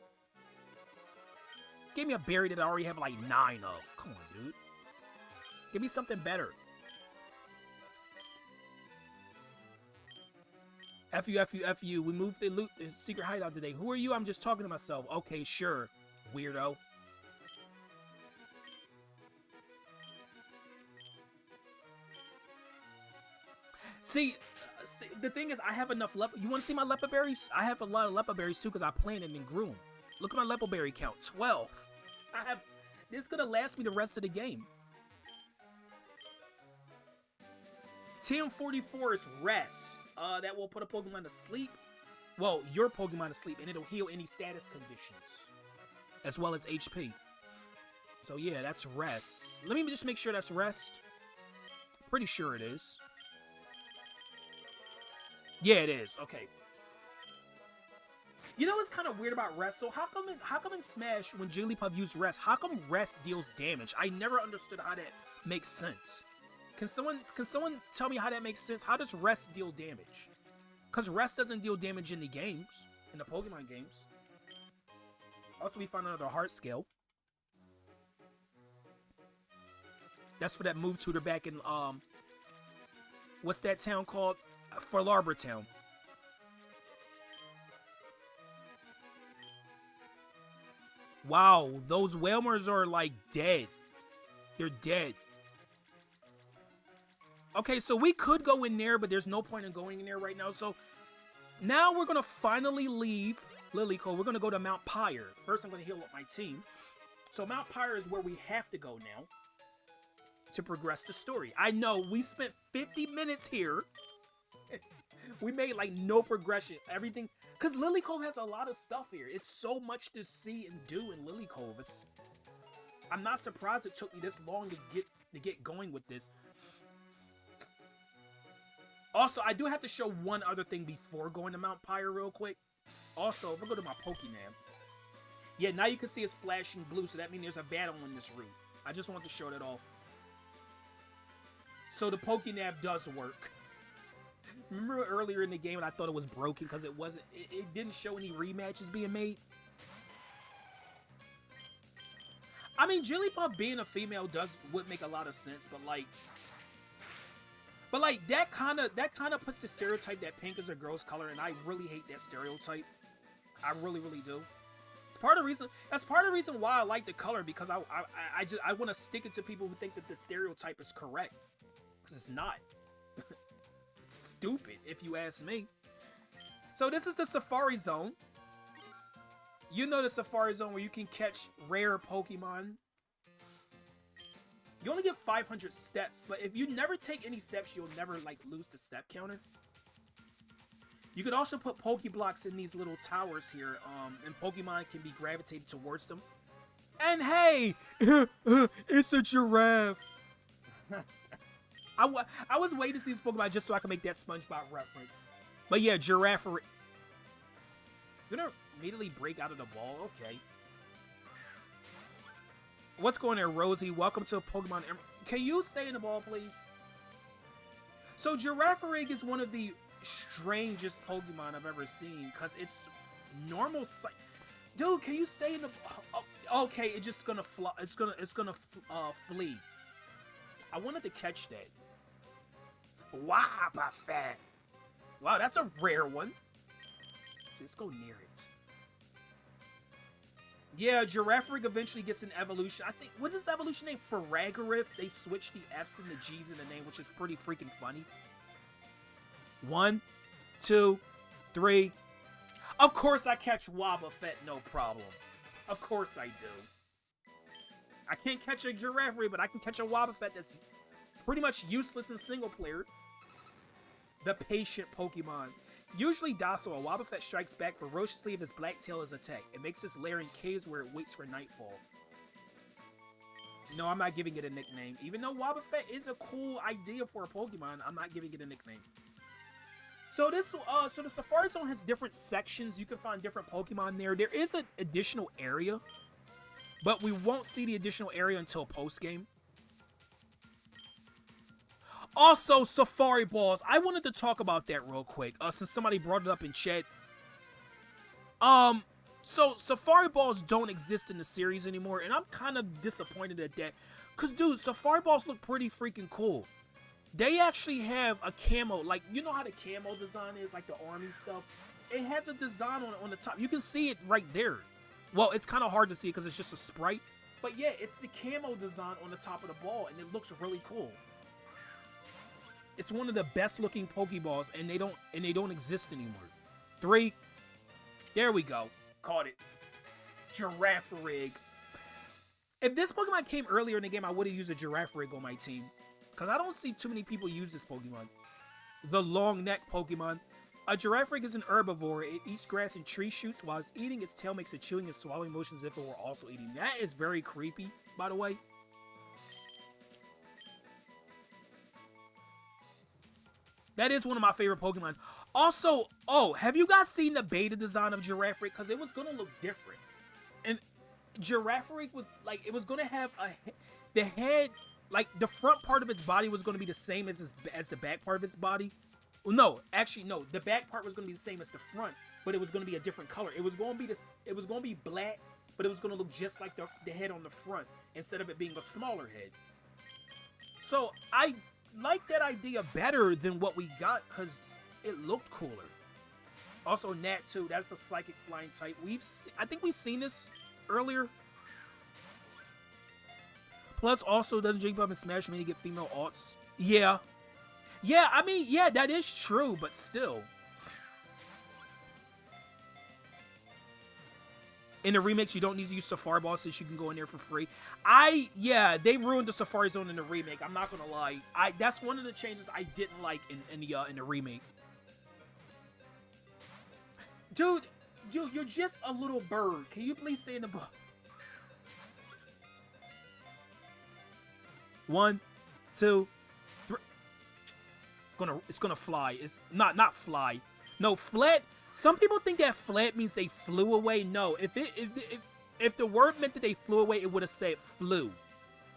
Give me a berry that I already have like 9 of. Come on, dude. Give me something better. F you, F you, F you. We moved the loot, the secret hideout today. Who are you? I'm just talking to myself. Okay, sure. Weirdo. See, the thing is, I have enough You want to see my leopard berries? I have a lot of leopard berries too because I planted and grew them. Look at my leopard berry count, 12. This is gonna last me the rest of the game. TM44 is rest. That will put a Pokemon to sleep. Well, your Pokemon to sleep, and it'll heal any status conditions, as well as HP. So yeah, that's rest. Let me just make sure that's rest. Pretty sure it is. Yeah, it is. Okay. You know what's kind of weird about rest? So how come in Smash when Jigglypuff used rest, how come rest deals damage? I never understood how that makes sense. Can someone tell me how that makes sense? How does rest deal damage? Because rest doesn't deal damage in the games, in the Pokemon games. Also, we found another heart scale. That's for that move tutor back in what's that town called? For Arbor Town. Wow, those Whalmers are like dead. They're dead. Okay, so we could go in there, but there's no point in going in there right now. So now we're gonna finally leave Lilycove. We're gonna go to Mount Pyre. First, I'm gonna heal up my team. So Mount Pyre is where we have to go now to progress the story. I know we spent 50 minutes here. We made like no progression. Everything, because Lilycove has a lot of stuff here. It's so much to see and do in Lilycove. I'm not surprised it took me this long to get going with this. Also, I do have to show one other thing before going to Mount Pyre real quick. Also, if I go to my Pokénam, yeah, now you can see it's flashing blue, so that means there's a battle in this route. I just want to show that off. So the Pokénam does work. Remember earlier in the game when I thought it was broken because it wasn't, it didn't show any rematches being made? I mean, Jigglypuff being a female would make a lot of sense, but that kind of puts the stereotype that pink is a girl's color, and I really hate that stereotype. I really, really do. It's part of the reason. That's part of the reason why I like the color, because I want to stick it to people who think that the stereotype is correct, because it's not. It's stupid, if you ask me. So this is the Safari Zone. You know the Safari Zone where you can catch rare Pokemon. You only get 500 steps, but if you never take any steps, you'll never lose the step counter. You could also put Pokeblocks in these little towers here, and Pokemon can be gravitated towards them. And hey, it's a giraffe. I was waiting to see this Pokemon just so I could make that SpongeBob reference. But yeah, giraffe. You're gonna immediately break out of the ball? Okay. What's going there, Rosie? Welcome to Pokemon Emerald. Can you stay in the ball, please? So Girafarig is one of the strangest Pokemon I've ever seen, because it's normal sight. Dude, can you stay in the ball? Oh, okay, it's just gonna fly. It's gonna flee. I wanted to catch that. Wobbuffet. Wow, that's a rare one. So let's go near it. Yeah, Girafarig eventually gets an evolution. I think, what's this evolution name? Farragarif. They switched the F's and the G's in the name, which is pretty freaking funny. 1, 2, 3. Of course I catch Wobbuffet, no problem. Of course I do. I can't catch a Girafarig, but I can catch a Wobbuffet that's pretty much useless in single player. The patient Pokemon. Usually docile, a Wobbuffet strikes back ferociously if his black tail is attacked. It makes its lair in caves where it waits for nightfall. No, I'm not giving it a nickname. Even though Wobbuffet is a cool idea for a Pokemon, I'm not giving it a nickname. So so the Safari Zone has different sections. You can find different Pokemon there. There is an additional area, but we won't see the additional area until post-game. Also, Safari Balls. I wanted to talk about that real quick, since somebody brought it up in chat. So Safari Balls don't exist in the series anymore, and I'm kind of disappointed at that. Because, dude, Safari Balls look pretty freaking cool. They actually have a camo, like, you know how the camo design is, like the army stuff? It has a design on the top. You can see it right there. Well, it's kind of hard to see because it's just a sprite. But yeah, it's the camo design on the top of the ball, and it looks really cool. It's one of the best looking Pokeballs, and they don't exist anymore. 3. There we go. Caught it. Girafarig. If this Pokemon came earlier in the game, I would have used a Girafarig on my team. Because I don't see too many people use this Pokemon. The long neck Pokemon. A Girafarig is an herbivore. It eats grass and tree shoots. While it's eating, its tail makes a chewing and swallowing motions as if it were also eating. That is very creepy, by the way. That is one of my favorite Pokemon. Also, have you guys seen the beta design of Girafarig? Because it was going to look different. And Girafarig was, like, it was going to have the head, like, the front part of its body was going to be the same as the back part of its body. Well, no, actually, no. The back part was going to be the same as the front, but it was going to be a different color. It was going to be black, but it was going to look just like the head on the front, instead of it being a smaller head. So, I like that idea better than what we got because it looked cooler. Also, Nat 2, that's a psychic flying type. I think we've seen this earlier. Plus, also, doesn't Jigglypuff and Smash Mini get female alts? Yeah. Yeah, I mean, yeah, that is true, but still. In the remakes, you don't need to use Safari Ball since you can go in there for free. Yeah, they ruined the Safari Zone in the remake. I'm not gonna lie. That's one of the changes I didn't like in the remake. Dude, you're just a little bird. Can you please stay in the ball? 1, 2, 3. It's gonna fly. It's not fly. No, fled. Some people think that fled means they flew away. No, if the word meant that they flew away, it would have said flew.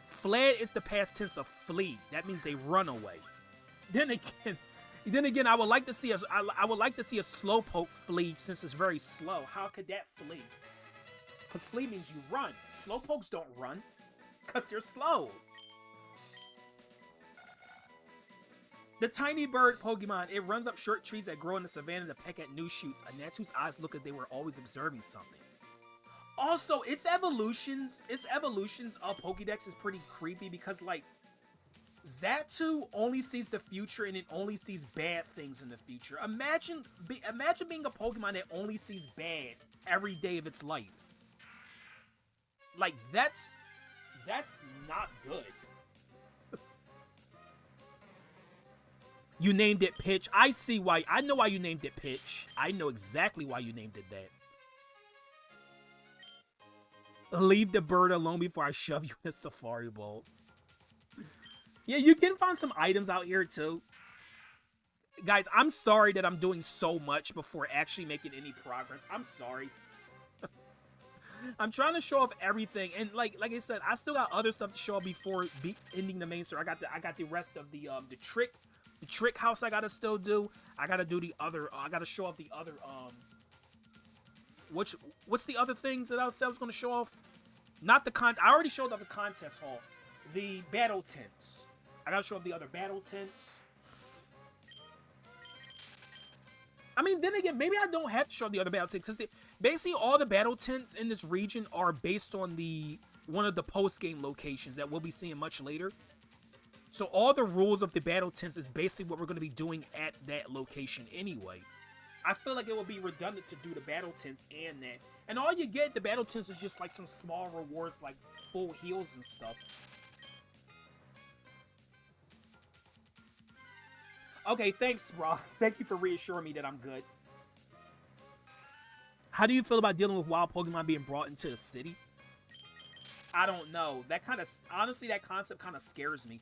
Fled is the past tense of flee. That means they run away. Then again, I would like to see I would like to see a slowpoke flee since it's very slow. How could that flee? Because flee means you run. Slowpokes don't run because they're slow. The tiny bird Pokemon, it runs up short trees that grow in the savannah to peck at new shoots. A Natu's eyes look as they were always observing something. Also, its evolutions of Pokédex is pretty creepy because, like, Xatu only sees the future and it only sees bad things in the future. Imagine being a Pokemon that only sees bad every day of its life. Like, that's not good. You named it Pitch. I see why. I know why you named it Pitch. I know exactly why you named it that. Leave the bird alone before I shove you in a safari bowl. Yeah, you can find some items out here too. Guys, I'm sorry that I'm doing so much before actually making any progress. I'm sorry. I'm trying to show off everything, and like I said, I still got other stuff to show off before ending the main story. I got the rest of the trick house I gotta still do. I gotta do the other. I gotta show off the other. What's the other things that I was gonna show off? Not the I already showed off the contest hall. The battle tents. I gotta show off the other battle tents. I mean, then again, maybe I don't have to show the other battle tents because basically all the battle tents in this region are based on one of the post-game locations that we'll be seeing much later. So all the rules of the battle tents is basically what we're going to be doing at that location anyway. I feel like it would be redundant to do the battle tents and that. And all you get at the battle tents is just like some small rewards like full heals and stuff. Okay, thanks, bro. Thank you for reassuring me that I'm good. How do you feel about dealing with wild Pokemon being brought into the city? I don't know. That kind of, honestly, that concept kind of scares me.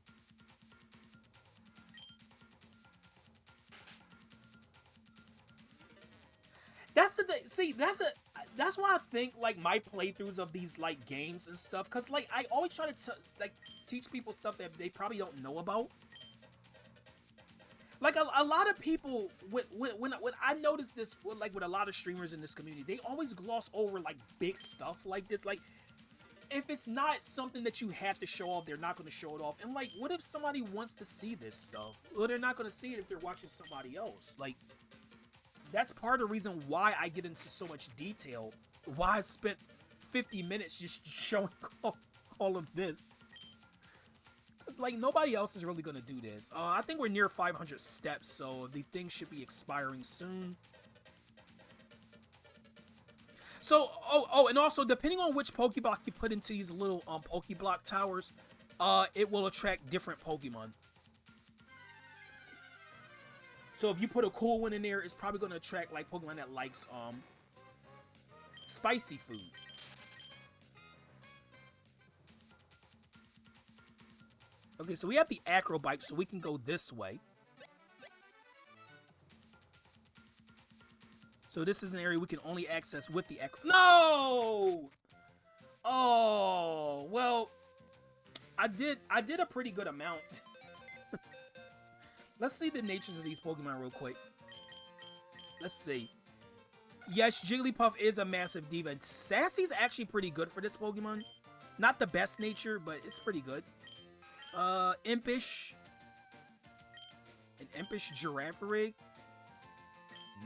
That's the thing. See, that's why I think like my playthroughs of these like games and stuff, cause like I always try to like teach people stuff that they probably don't know about. Like a lot of people, when I notice this, like with a lot of streamers in this community, they always gloss over like big stuff like this. Like if it's not something that you have to show off, they're not going to show it off. And like, what if somebody wants to see this stuff? Well, they're not going to see it if they're watching somebody else. Like, that's part of the reason why I get into so much detail. Why I spent 50 minutes just showing off all of this. Because, like, nobody else is really going to do this. I think we're near 500 steps, so the thing should be expiring soon. So, and also, depending on which Pokeblock you put into these little Pokeblock towers, it will attract different Pokemon. So if you put a cool one in there, it's probably going to attract like Pokemon that likes spicy food. Okay, so we have the Acro Bike, so we can go this way. So this is an area we can only access with the Acro. No! Oh, well, I did a pretty good amount. Let's see the natures of these Pokemon real quick. Let's see. Yes, Jigglypuff is a massive diva. Sassy's actually pretty good for this Pokemon. Not the best nature, but it's pretty good. Impish. An Impish Girafarig.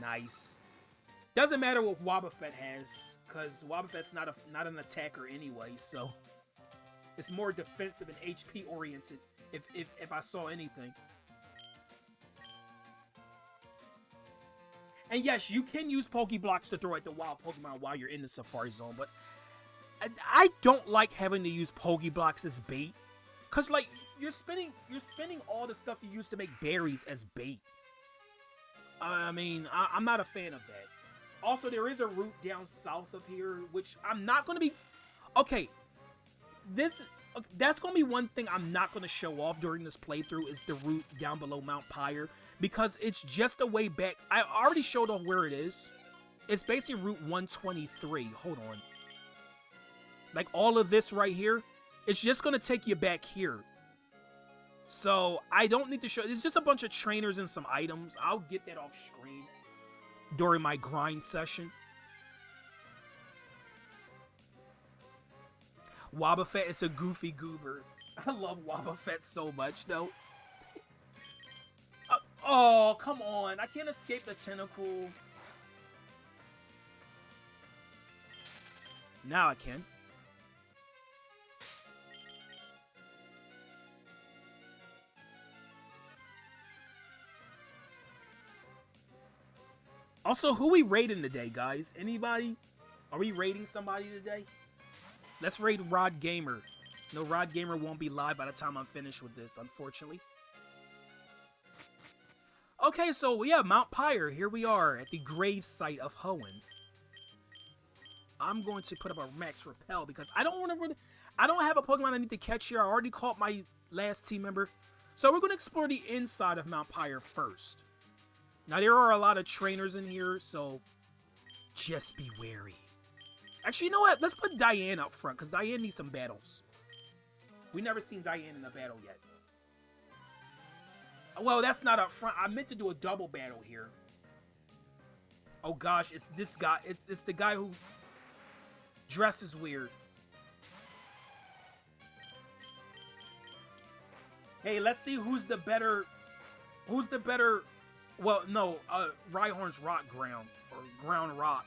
Nice. Doesn't matter what Wobbuffet has, because Wobbuffet's not an attacker anyway, so it's more defensive and HP oriented if I saw anything. And yes, you can use Pokeblocks to throw at the wild Pokemon while you're in the Safari Zone, but I don't like having to use Pokeblocks as bait. Cause like you're spending all the stuff you use to make berries as bait. I mean, I'm not a fan of that. Also, there is a route down south of here, which I'm not gonna be. Okay, that's gonna be one thing I'm not gonna show off during this playthrough is the route down below Mount Pyre. because it's just a way back. I already showed off where it is. It's basically Route 123. Hold on. Like all of this right here, it's just going to take you back here. So I don't need to show. It's just a bunch of trainers and some items. I'll get that off screen during my grind session. Wobbuffet is a goofy goober. I love Wobbuffet so much, though. Oh, come on. I can't escape the tentacle. Now I can. Also, who we raiding today, guys? Anybody? Are we raiding somebody today? Let's raid Rod Gamer. No, Rod Gamer won't be live by the time I'm finished with this, unfortunately. Okay, so we have Mount Pyre. Here we are at the grave site of Hoenn. I'm going to put up a max repel because I don't want to really... I don't have a Pokemon I need to catch here. I already caught my last team member. So we're going to explore the inside of Mount Pyre first. Now, there are a lot of trainers in here, so just be wary. Actually, you know what? Let's put Diane up front, because Diane needs some battles. We've never seen Diane in a battle yet. Well, that's not up front. I meant to do a double battle here. Oh, gosh. It's this guy. It's the guy who dresses weird. Hey, let's see who's the better... Who's the better... Well, no. Rhyhorn's rock ground. Or ground rock.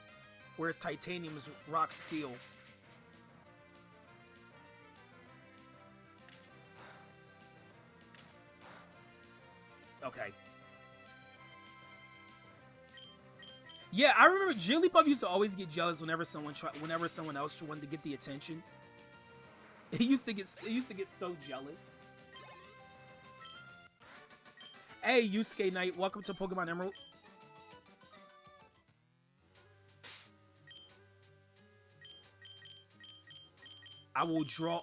Whereas Titanium is rock steel. Okay. Yeah, I remember Jigglypuff used to always get jealous whenever someone else wanted to get the attention. It used to get so jealous. Hey, Yusuke Knight, welcome to Pokemon Emerald. I will draw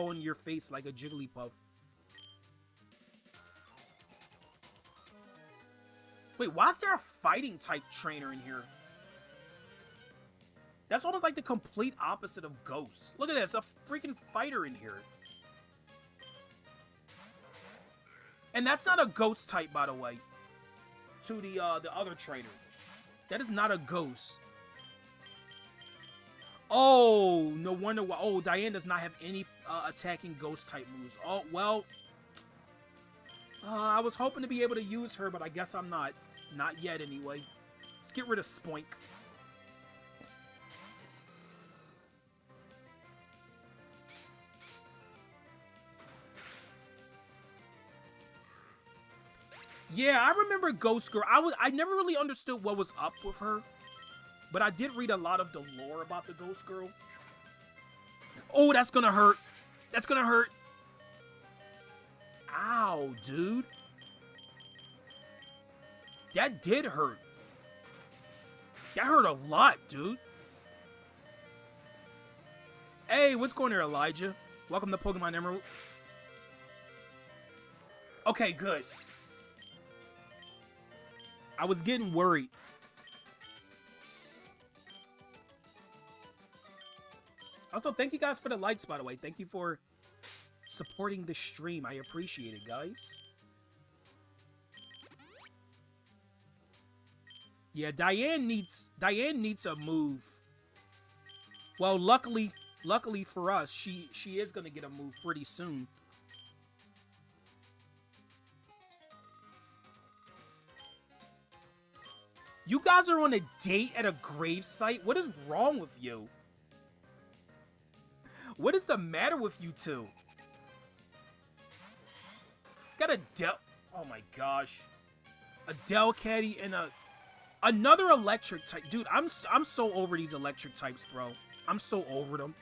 on your face like a Jigglypuff. Wait, why is there a fighting type trainer in here? That's almost like the complete opposite of Ghosts. Look at this, a freaking fighter in here. And that's not a Ghost type, by the way. To the other trainer. That is not a Ghost. Oh, no wonder why. Oh, Diane does not have any attacking Ghost type moves. Oh, well. I was hoping to be able to use her, but I guess I'm not. Not yet, anyway. Let's get rid of Spoink. Yeah, I remember Ghost Girl. I never really understood what was up with her. But I did read a lot of the lore about the Ghost Girl. Oh, that's gonna hurt. That's gonna hurt. Ow, dude. That did hurt. That hurt a lot, dude. Hey, what's going on, Elijah? Welcome to Pokemon Emerald. Okay, good. I was getting worried. Also, thank you guys for the likes, by the way. Thank you for supporting the stream. I appreciate it, guys. Yeah, Diane needs a move. Well, luckily for us, she is gonna get a move pretty soon. You guys are on a date at a grave site? What is wrong with you? What is the matter with you two? Got a oh my gosh. A Delcatty and another electric type. Dude, I'm so over these electric types, bro. I'm so over them.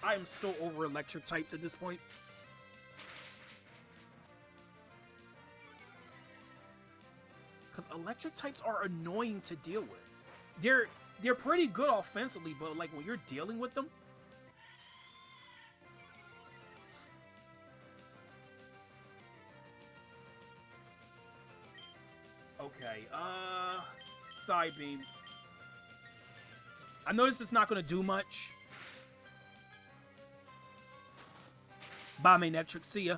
I am so over electric types at this point. Because electric types are annoying to deal with. They're pretty good offensively, but like when you're dealing with them, Okay, Side Beam. I noticed it's not gonna do much. Bye, Manectric. See ya.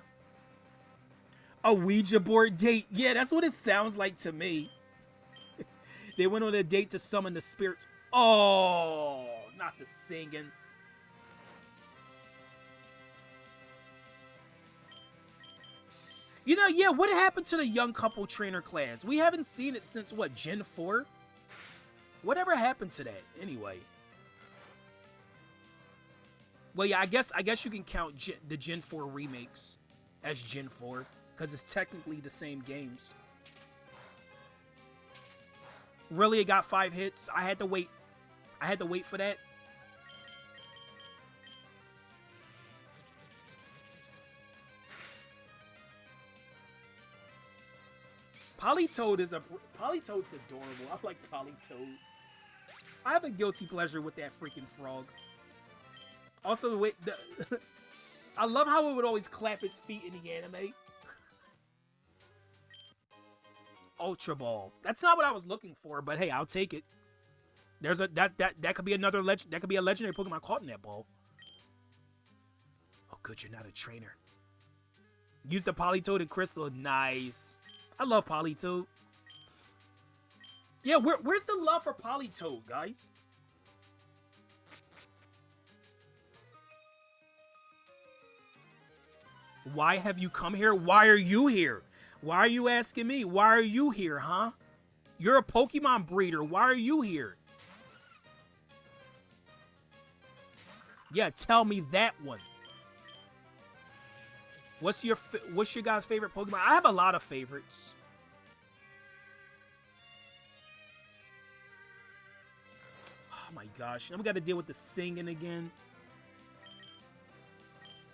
A Ouija board date. Yeah, that's what it sounds like to me. They went on a date to summon the spirit. Oh, not the singing. You know, yeah, what happened to the young couple trainer class? We haven't seen it since, what, Gen 4? Whatever happened to that, anyway? Well, yeah, I guess you can count the Gen 4 remakes as Gen 4, because it's technically the same games. Really, it got 5 hits? I had to wait for that. Politoed's adorable. I like Politoed. I have a guilty pleasure with that freaking frog. Also, wait, I love how it would always clap its feet in the anime. Ultra Ball. That's not what I was looking for, but hey, I'll take it. There's a that could be another that could be a legendary Pokemon caught in that ball. Oh, good, you're not a trainer. Use the Politoed and Crystal. Nice. I love Politoed. Yeah, where's the love for Politoed, guys? Why have you come here? Why are you here? Why are you asking me? Why are you here, huh? You're a Pokemon breeder. Why are you here? Yeah, tell me that one. What's your guys' favorite Pokemon? I have a lot of favorites. Oh my gosh, now we got to deal with the singing again.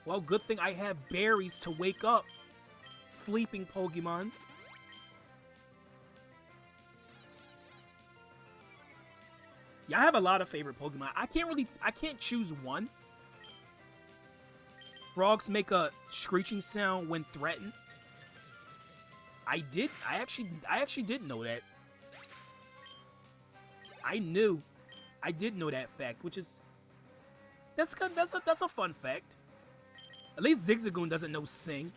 Well, good thing I have berries to wake up sleeping Pokemon. Yeah, I have a lot of favorite Pokemon. I can't choose one. Frogs make a screeching sound when threatened. I actually didn't know that. I did know that fact, which is that's a fun fact. At least Zigzagoon doesn't know sing.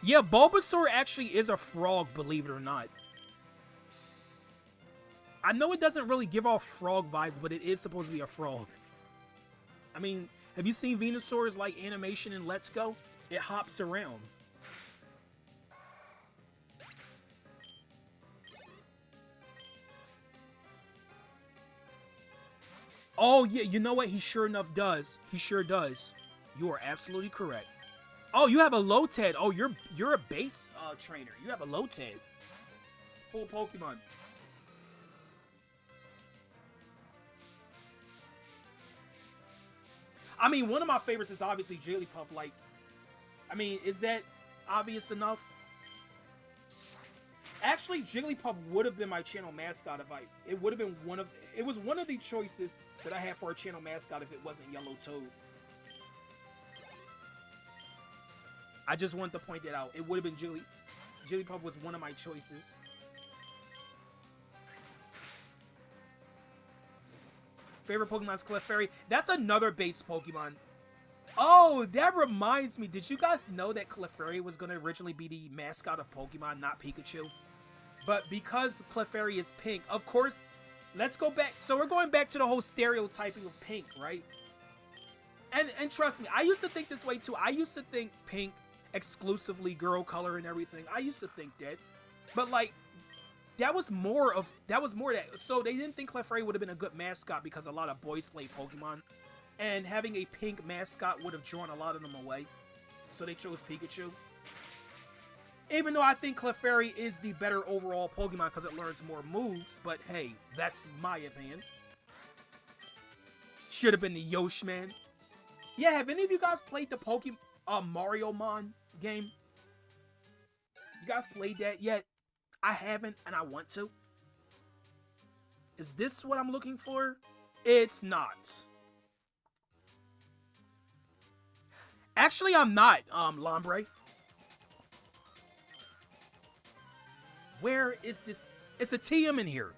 Yeah, Bulbasaur actually is a frog, believe it or not. I know it doesn't really give off frog vibes, but it is supposed to be a frog. I mean, have you seen Venusaur's like animation in Let's Go? It hops around. Oh yeah, you know what? He sure enough does. He sure does. You are absolutely correct. Oh, you have a Lotad. Oh, you're a base trainer. You have a Lotad. Full Pokemon. I mean, one of my favorites is obviously Jigglypuff. Like, I mean, is that obvious enough? Actually, Jigglypuff would have been my channel mascot if it would have been it was one of the choices that I had for a channel mascot if it wasn't Yellow Toad. I just wanted to point that out. It would have been Jigglypuff was one of my choices. Favorite Pokemon is Clefairy. That's another base Pokemon. Oh, that reminds me. Did you guys know that Clefairy was going to originally be the mascot of Pokemon, not Pikachu? But because Clefairy is pink, of course, let's go back. So we're going back to the whole stereotyping of pink, right? And trust me, I used to think this way too. I used to think pink exclusively girl color and everything. I used to think that. But like, that was more that. So they didn't think Clefairy would have been a good mascot because a lot of boys play Pokemon. And having a pink mascot would have drawn a lot of them away. So they chose Pikachu. Even though I think Clefairy is the better overall Pokemon because it learns more moves. But hey, that's my opinion. Should have been the Yoshman. Yeah, have any of you guys played the Mario Mon game? You guys played that yet? I haven't, and I want to. Is this what I'm looking for? It's not. Actually, I'm not, Lombre. Where is this? It's a TM in here.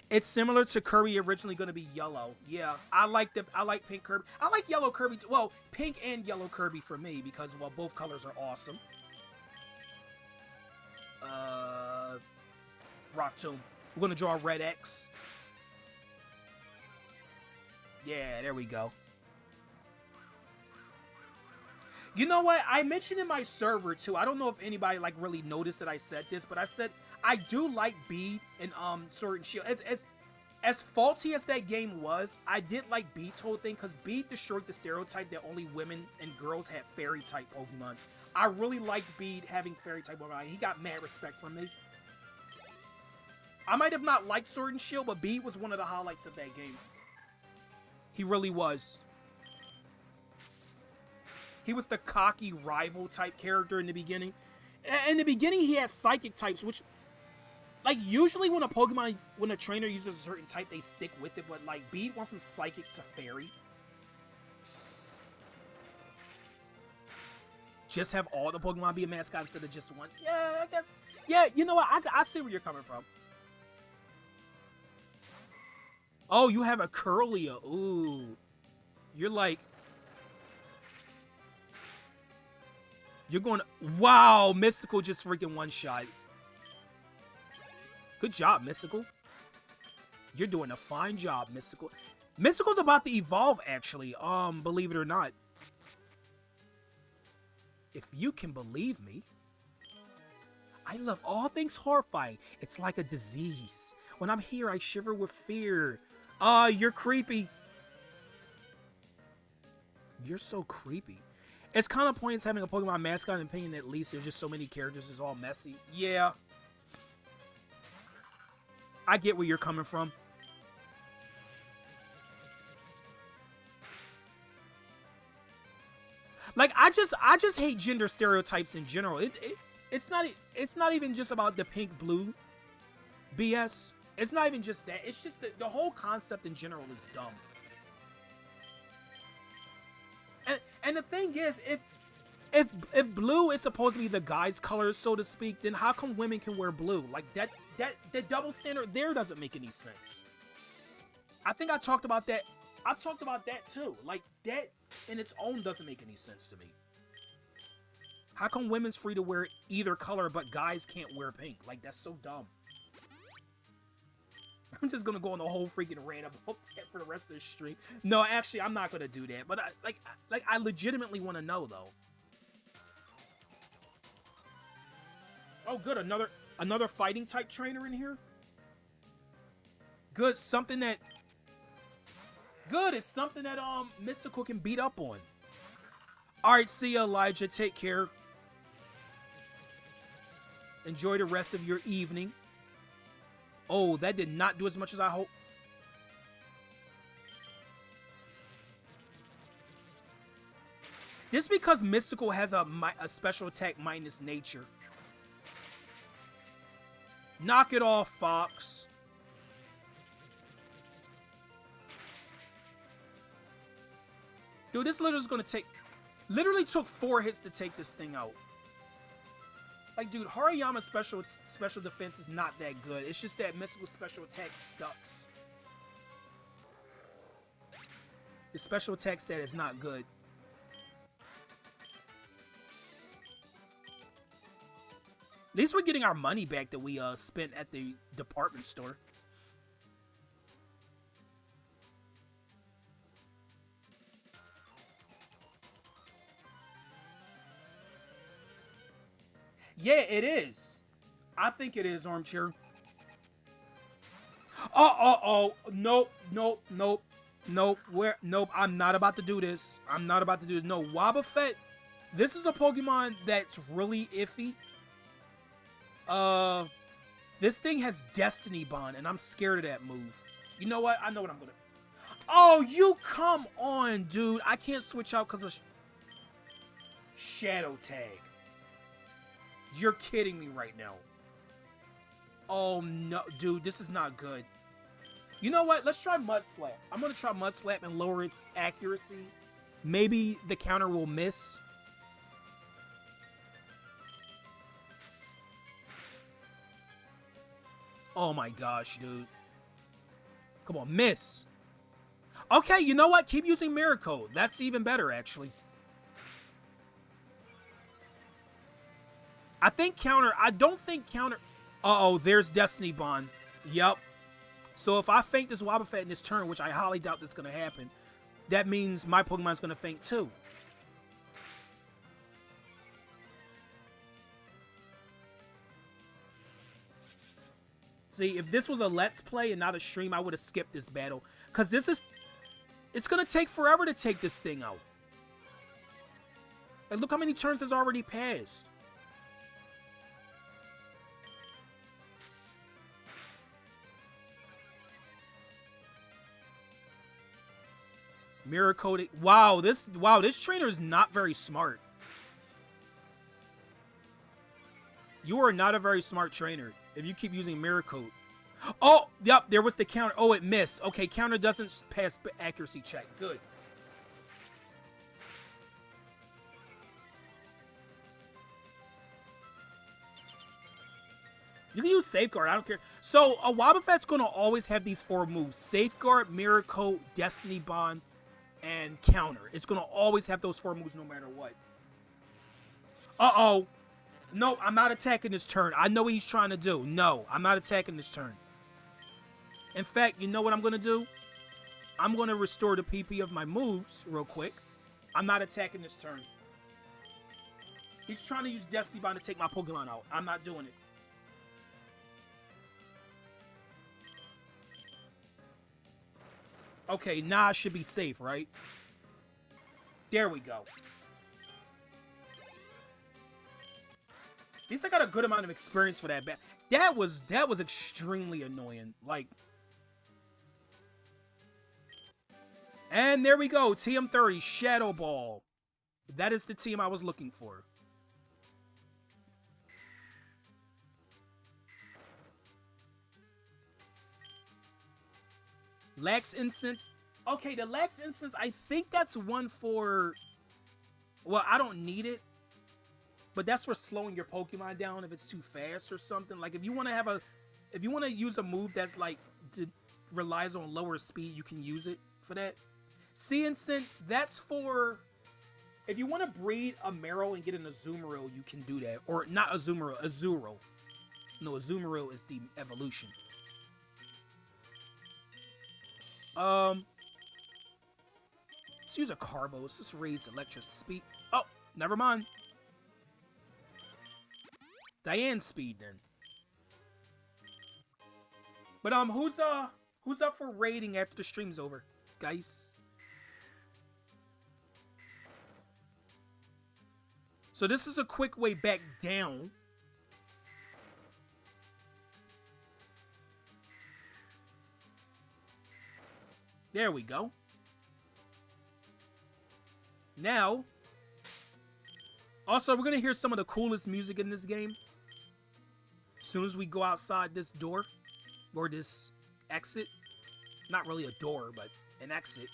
It's similar to Kirby, originally going to be yellow. Yeah, I like pink Kirby. I like yellow Kirby too. Well, pink and yellow Kirby for me because, well, both colors are awesome. Rock Tomb. We're going to draw a red X. Yeah, there we go. You know what? I mentioned in my server too. I don't know if anybody like really noticed that I said this, but I said I do like Bead and Sword and Shield. As faulty as that game was, I did like Bead's whole thing because Bead destroyed the stereotype that only women and girls had fairy type Pokemon. I really liked Bead having fairy type Pokemon. He got mad respect from me. I might have not liked Sword and Shield, but Bead was one of the highlights of that game. He really was. He was the cocky rival type character in the beginning. In the beginning, he had psychic types, which, like, usually when a trainer uses a certain type, they stick with it. But, like, Bead went from psychic to fairy. Just have all the Pokemon be a mascot instead of just one. Yeah, I guess. Yeah, you know what? I see where you're coming from. Oh, you have a Curlia. Ooh. You're like... You're going to... Wow, Mystical just freaking one-shot. Good job, Mystical. You're doing a fine job, Mystical. Mystical's about to evolve, actually. Believe it or not. If you can believe me, I love all things horrifying. It's like a disease. When I'm here, I shiver with fear. You're creepy. You're so creepy. It's kind of pointless having a Pokemon mascot and painting at least there's just so many characters. It's all messy. Yeah. I get where you're coming from. Like, I just hate gender stereotypes in general. It's not even just about the pink blue BS. It's not even just that. It's just the whole concept in general is dumb. And the thing is, if blue is supposed to be the guy's color, so to speak, then how come women can wear blue? Like that double standard there doesn't make any sense. I think I talked about that. I talked about that too. Like that in its own doesn't make any sense to me. How come women's free to wear either color but guys can't wear pink? Like that's so dumb. I'm just gonna go on the whole freaking rant about that for the rest of the stream. No, actually, I'm not gonna do that. But I legitimately want to know though. Oh, good, another fighting type trainer in here. Good, something that. Good, it's something that Mystical can beat up on. All right, see ya, Elijah. Take care. Enjoy the rest of your evening. Oh, that did not do as much as I hoped. This is because Mystical has a special attack minus nature. Knock it off, Fox. Dude, this literally is going to take... Literally took 4 hits to take this thing out. Like, dude, Hariyama's special defense is not that good. It's just that Mystical special attack sucks. The special attack set is not good. At least we're getting our money back that we spent at the department store. Yeah, it is. I think it is, Armchair. Nope. Nope, I'm not about to do this. No, Wobbuffet, this is a Pokemon that's really iffy. This thing has Destiny Bond, and I'm scared of that move. You know what? I know what I'm gonna... Oh, you come on, dude. I can't switch out because of... Shadow Tag. You're kidding me right now. Oh, no. Dude, this is not good. You know what? Let's try Mud Slap. I'm going to try Mud Slap and lower its accuracy. Maybe the counter will miss. Oh my gosh, dude. Come on, miss. Okay, you know what? Keep using Mirror Code. That's even better, actually. I think counter... I don't think counter... Uh-oh, there's Destiny Bond. Yup. So if I faint this Wobbuffet in this turn, which I highly doubt this is going to happen, that means my Pokemon's going to faint too. See, if this was a Let's Play and not a stream, I would have skipped this battle. Because this is... It's going to take forever to take this thing out. Like, look how many turns has already passed. Mirror coding. Wow, this trainer is not very smart. You are not a very smart trainer if you keep using mirror code. Oh, yep, there was the counter. Oh, it missed. Okay, counter doesn't pass accuracy check. Good. You can use Safeguard. I don't care. So, a Wobbuffet's going to always have these 4 moves. Safeguard, Mirror Coat, Destiny Bond, and Counter. It's going to always have those 4 moves no matter what. Uh-oh. No, I'm not attacking this turn. I know what he's trying to do. No, I'm not attacking this turn. In fact, you know what I'm going to do? I'm going to restore the PP of my moves real quick. I'm not attacking this turn. He's trying to use Destiny Bond to take my Pokemon out. I'm not doing it. Okay, now I should be safe, right? There we go. At least I got a good amount of experience for that. That was extremely annoying. Like, and there we go. TM30 Shadow Ball. That is the team I was looking for. Lax Incense. Okay, the Lax Incense, I think that's one for... Well, I don't need it. But that's for slowing your Pokemon down if it's too fast or something. Like, if you want to have a... If you want to use a move that's, like, relies on lower speed, you can use it for that. Sea Incense, that's for... If you want to breed a Marill and get an Azumarill, you can do that. Or, not Azumarill, Azurill. No, Azumarill is the evolution. Let's use a Carbo. Let's just raise electric speed. Oh, never mind. Diane's speed then. But who's up for raiding after the stream's over, guys? So this is a quick way back down. There we go. Now, also we're gonna hear some of the coolest music in this game. As soon as we go outside this door, or this exit. Not really a door, but an exit.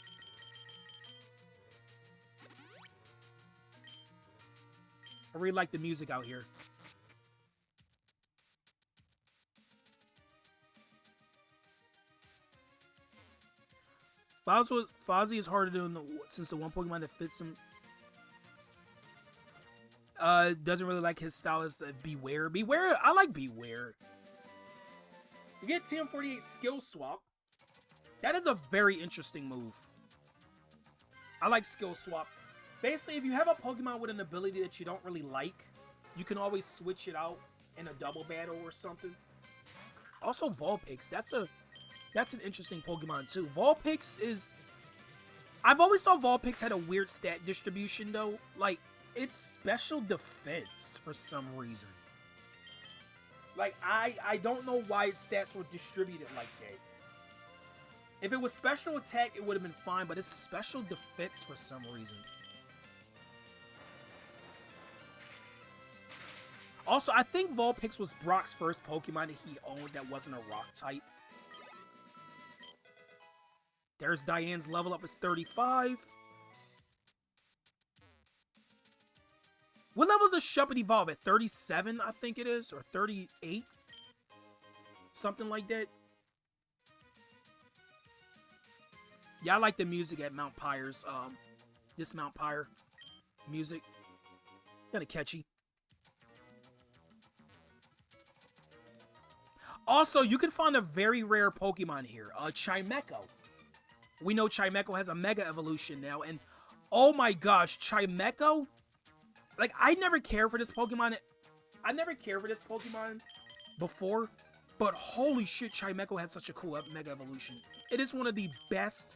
I really like the music out here. Fozzie is harder to since the one Pokemon that fits him. Doesn't really like his style is Beware. Beware, I like Beware. You get TM48 Skill Swap. That is a very interesting move. I like Skill Swap. Basically, if you have a Pokemon with an ability that you don't really like, you can always switch it out in a double battle or something. Also, Vulpix. That's an interesting Pokemon too. Vulpix is... I've always thought Vulpix had a weird stat distribution though. Like, it's special defense for some reason. Like, I don't know why its stats were distributed like that. If it was special attack, it would have been fine, but it's special defense for some reason. Also, I think Vulpix was Brock's first Pokemon that he owned that wasn't a rock type. There's Diane's level up is 35. What level does Shuppet evolve at? 37, I think it is, or 38? something like that. Yeah, I like the music at Mount Pyre's. This Mount Pyre music. It's kind of catchy. Also, you can find a very rare Pokemon here, Chimecho. We know Chimecho has a Mega Evolution now, and oh my gosh, Chimecho? Like, I never cared for this Pokemon. I never cared for this Pokemon before, but holy shit, Chimecho has such a cool Mega Evolution. It is one of the best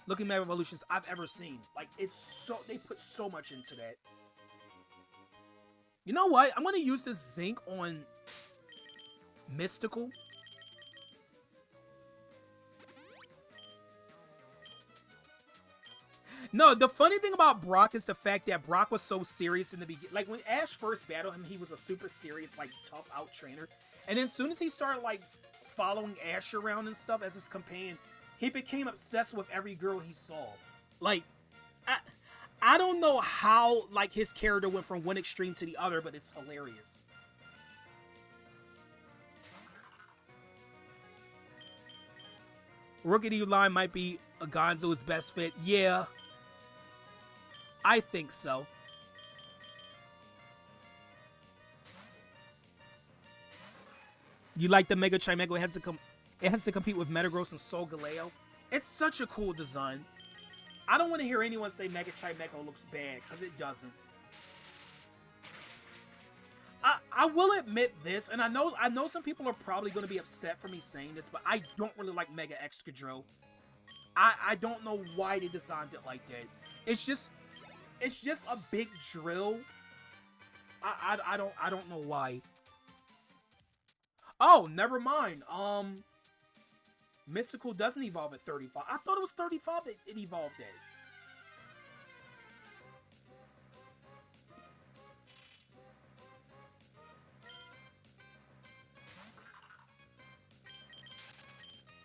looking Mega Evolutions I've ever seen. Like, it's so, they put so much into that. You know what? I'm going to use this Zinc on Mystical. No, the funny thing about Brock is the fact that Brock was so serious in the beginning. Like, when Ash first battled him, he was a super serious, like, tough out trainer. And then as soon as he started, like, following Ash around and stuff as his companion, he became obsessed with every girl he saw. Like, I don't know how, like, his character went from one extreme to the other, but it's hilarious. Rookity line might be a Gonzo's best fit. Yeah. I think so. You like the Mega Chimecho? It has to compete with Metagross and Solgaleo. It's such a cool design. I don't want to hear anyone say Mega Chimecho looks bad, because it doesn't. I will admit this, and I know some people are probably going to be upset for me saying this, but I don't really like Mega Excadrill. I don't know why they designed it like that. It's just a big drill. I don't know why. Oh, never mind. Mystical doesn't evolve at 35. I thought it was 35 that it evolved at.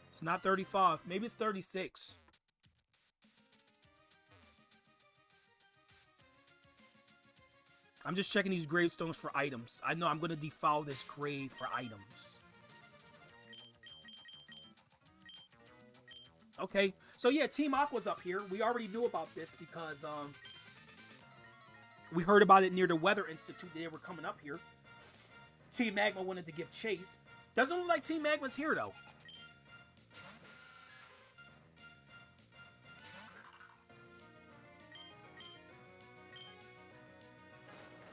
It's not 35. Maybe it's 36. I'm just checking these gravestones for items. I know I'm going to defile this grave for items. Okay. So yeah, Team Aqua's up here. We already knew about this because we heard about it near the Weather Institute. They were coming up here. Team Magma wanted to give chase. Doesn't look like Team Magma's here though.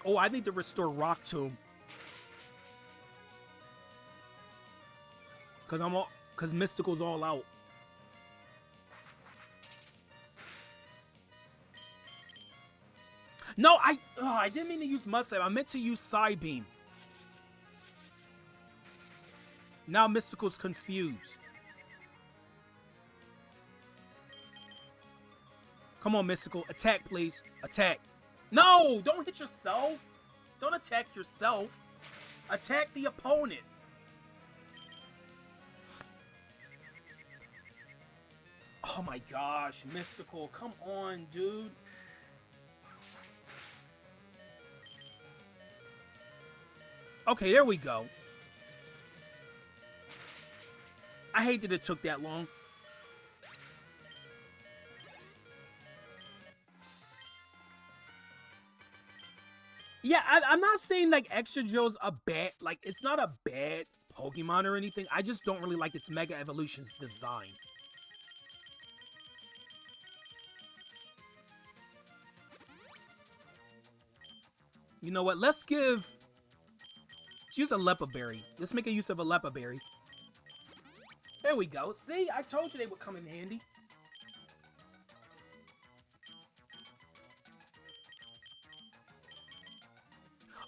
Oh, I need to restore Rock Tomb. Cause Mystical's all out. No, I didn't mean to use Mudslap. I meant to use Psybeam. Now Mystical's confused. Come on, Mystical. Attack, please. Attack. No! Don't hit yourself. Don't attack yourself. Attack the opponent. Oh my gosh, Mystical. Come on, dude. Okay, there we go. I hate that it took that long. Yeah, I'm not saying, like, Excadrill's a bad... Like, it's not a bad Pokemon or anything. I just don't really like its Mega Evolution's design. You know what? Let's use a Lepa Berry. Let's make a use of a Lepa Berry. There we go. See? I told you they would come in handy.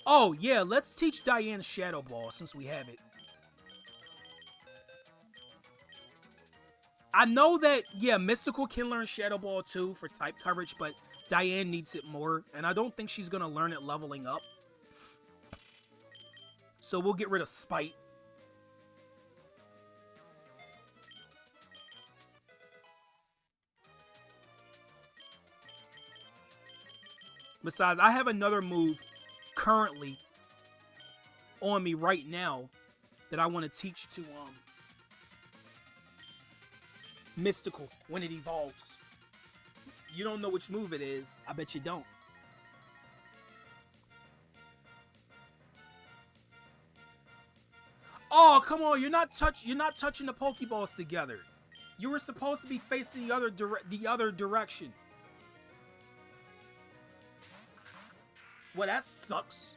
Oh, yeah, let's teach Diane Shadow Ball since we have it. I know that, yeah, Mystical can learn Shadow Ball too for type coverage, but Diane needs it more, and I don't think she's going to learn it leveling up. So we'll get rid of Spite. Besides, I have another move currently on me right now that I want to teach to Mystical when it evolves. You don't know which move it is. I bet you don't. Oh, come on! You're not touching the Pokeballs together. You were supposed to be facing the other direction. Well, that sucks.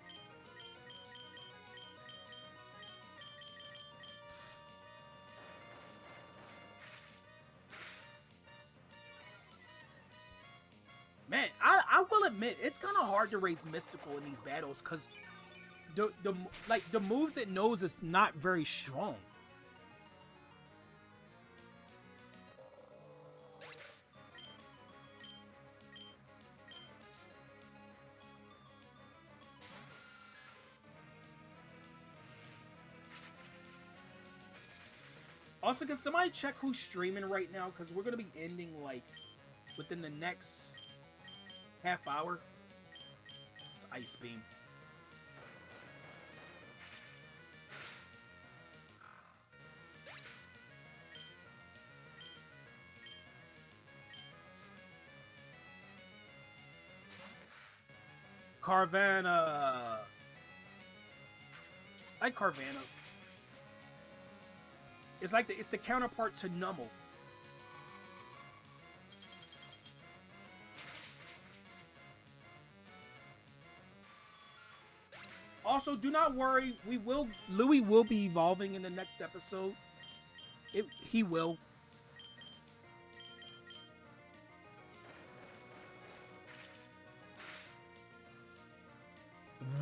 Man, I will admit it's kind of hard to raise Mystical in these battles because the moves it knows is not very strong. Also, can somebody check who's streaming right now? Because we're gonna be ending like within the next half hour. It's Ice Beam. Carvanha. I like Carvanha. It's like it's the counterpart to Numel. Also, do not worry. Louis will be evolving in the next episode. He will.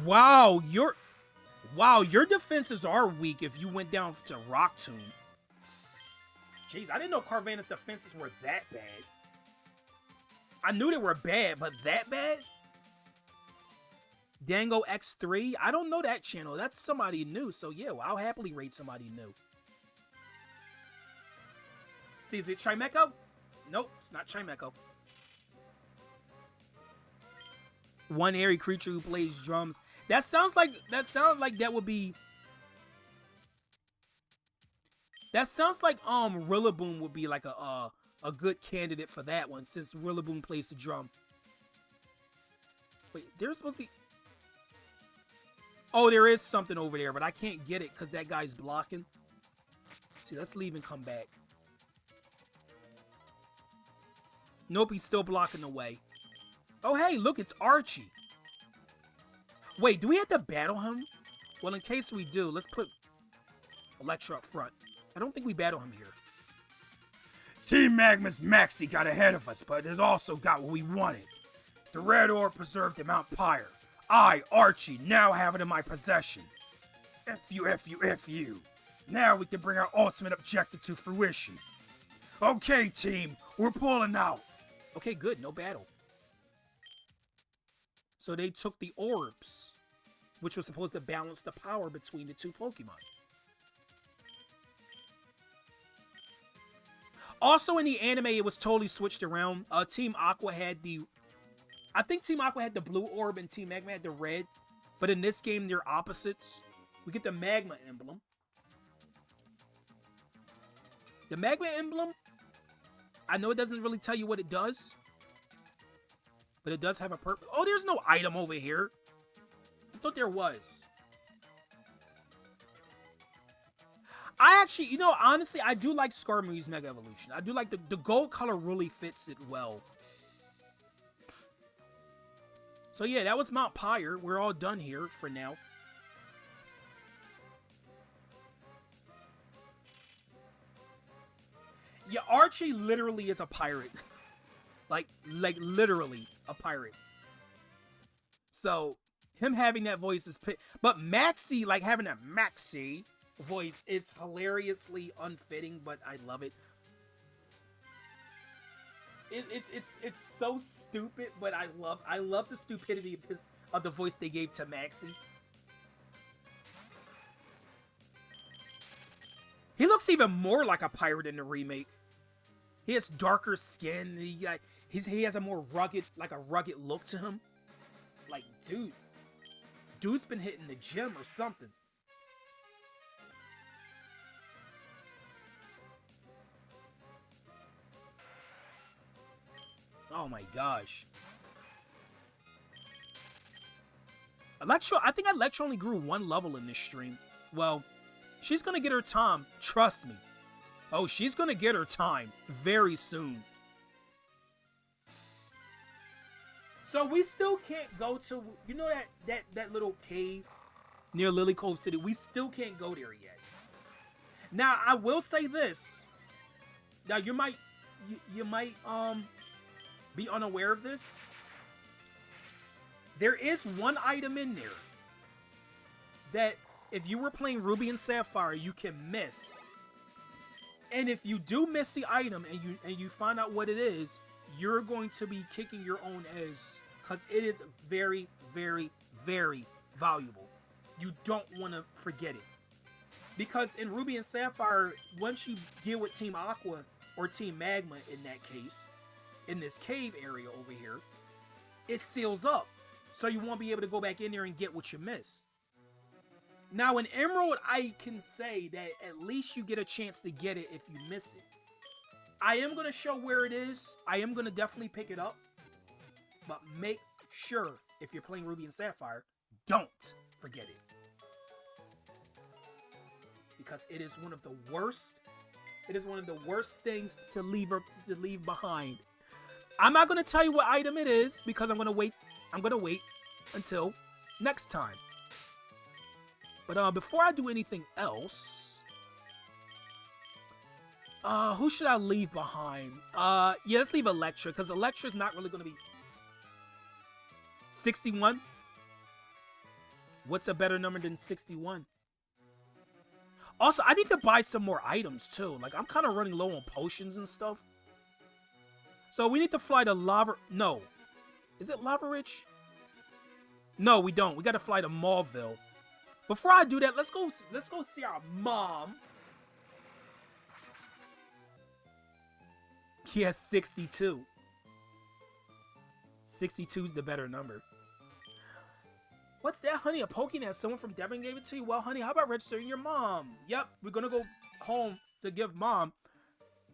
Wow, your defenses are weak if you went down to Rock Tomb. Jeez, I didn't know Carvanha's defenses were that bad. I knew they were bad, but that bad? Dango X3? I don't know that channel. That's somebody new, so yeah, well, I'll happily rate somebody new. See, is it Chimecho? Nope, it's not Chimecho. One airy creature who plays drums. That sounds like that would be. That sounds like Rillaboom would be like a good candidate for that one since Rillaboom plays the drum. Wait, there's supposed to be. Oh, there is something over there, but I can't get it because that guy's blocking. See, let's leave and come back. Nope, he's still blocking the way. Oh, hey, look, it's Archie. Wait, do we have to battle him? Well, in case we do, let's put Electra up front. I don't think we battle him here. Team Magma's Maxi got ahead of us, but it also got what we wanted. The Red Orb preserved in Mount Pyre. I, Archie, now have it in my possession. F you. Now we can bring our ultimate objective to fruition. Okay, team, we're pulling out. Okay, good, no battle. So they took the orbs, which was supposed to balance the power between the two Pokemon. Also in the anime, it was totally switched around. Team Aqua had the... I think Team Aqua had the blue orb and Team Magma had the red. But in this game, they're opposites. We get the Magma emblem. The Magma emblem, I know it doesn't really tell you what it does. But it does have a purpose. Oh, there's no item over here. I thought there was. I actually, you know, honestly, I do like Skarmory's Mega Evolution. I do like the gold color really fits it well. So yeah, that was Mount Pyre. We're all done here for now. Yeah, Archie literally is a pirate. like literally a pirate. So him having that voice is... But Maxi, like having a Maxi voice, it's hilariously unfitting, but I love it. It's so stupid, but I love the stupidity of the voice they gave to Maxi. He looks even more like a pirate in the remake. He has darker skin. He has a more rugged look to him. Like, dude's been hitting the gym or something. Oh my gosh. Electro, I think Electro only grew 1 level in this stream. Well, she's gonna get her time. Trust me. Oh, she's gonna get her time very soon. So we still can't go to, you know, that little cave near Lily Cove City. We still can't go there yet. Now I will say this. Now you might be unaware of this. There is one item in there that if you were playing Ruby and Sapphire, you can miss. And if you do miss the item and you find out what it is, you're going to be kicking your own ass because it is very, very, very valuable. You don't want to forget it. Because in Ruby and Sapphire, once you deal with Team Aqua or Team Magma in that case, in this cave area over here, it seals up. So you won't be able to go back in there and get what you missed. Now in Emerald, I can say that at least you get a chance to get it if you miss it. I am going to show where it is. I am going to definitely pick it up. But make sure, if you're playing Ruby and Sapphire, don't forget it. Because it is one of the worst. It is one of the worst things to leave behind. I'm not going to tell you what item it is because I'm going to wait. I'm going to wait until next time. But before I do anything else, who should I leave behind? Yeah, let's leave Electra because Electra's not really going to be 61. What's a better number than 61? Also, I need to buy some more items too. Like, I'm kind of running low on potions and stuff. So we need to fly to Lava... No. Is it Lava Ridge? No, we don't. We got to fly to Mauville. Before I do that, let's go see our mom. He has 62. 62 is the better number. What's that, honey? A Pokédex? Someone from Devon gave it to you? Well, honey, how about registering your mom? Yep, we're gonna go home to give mom.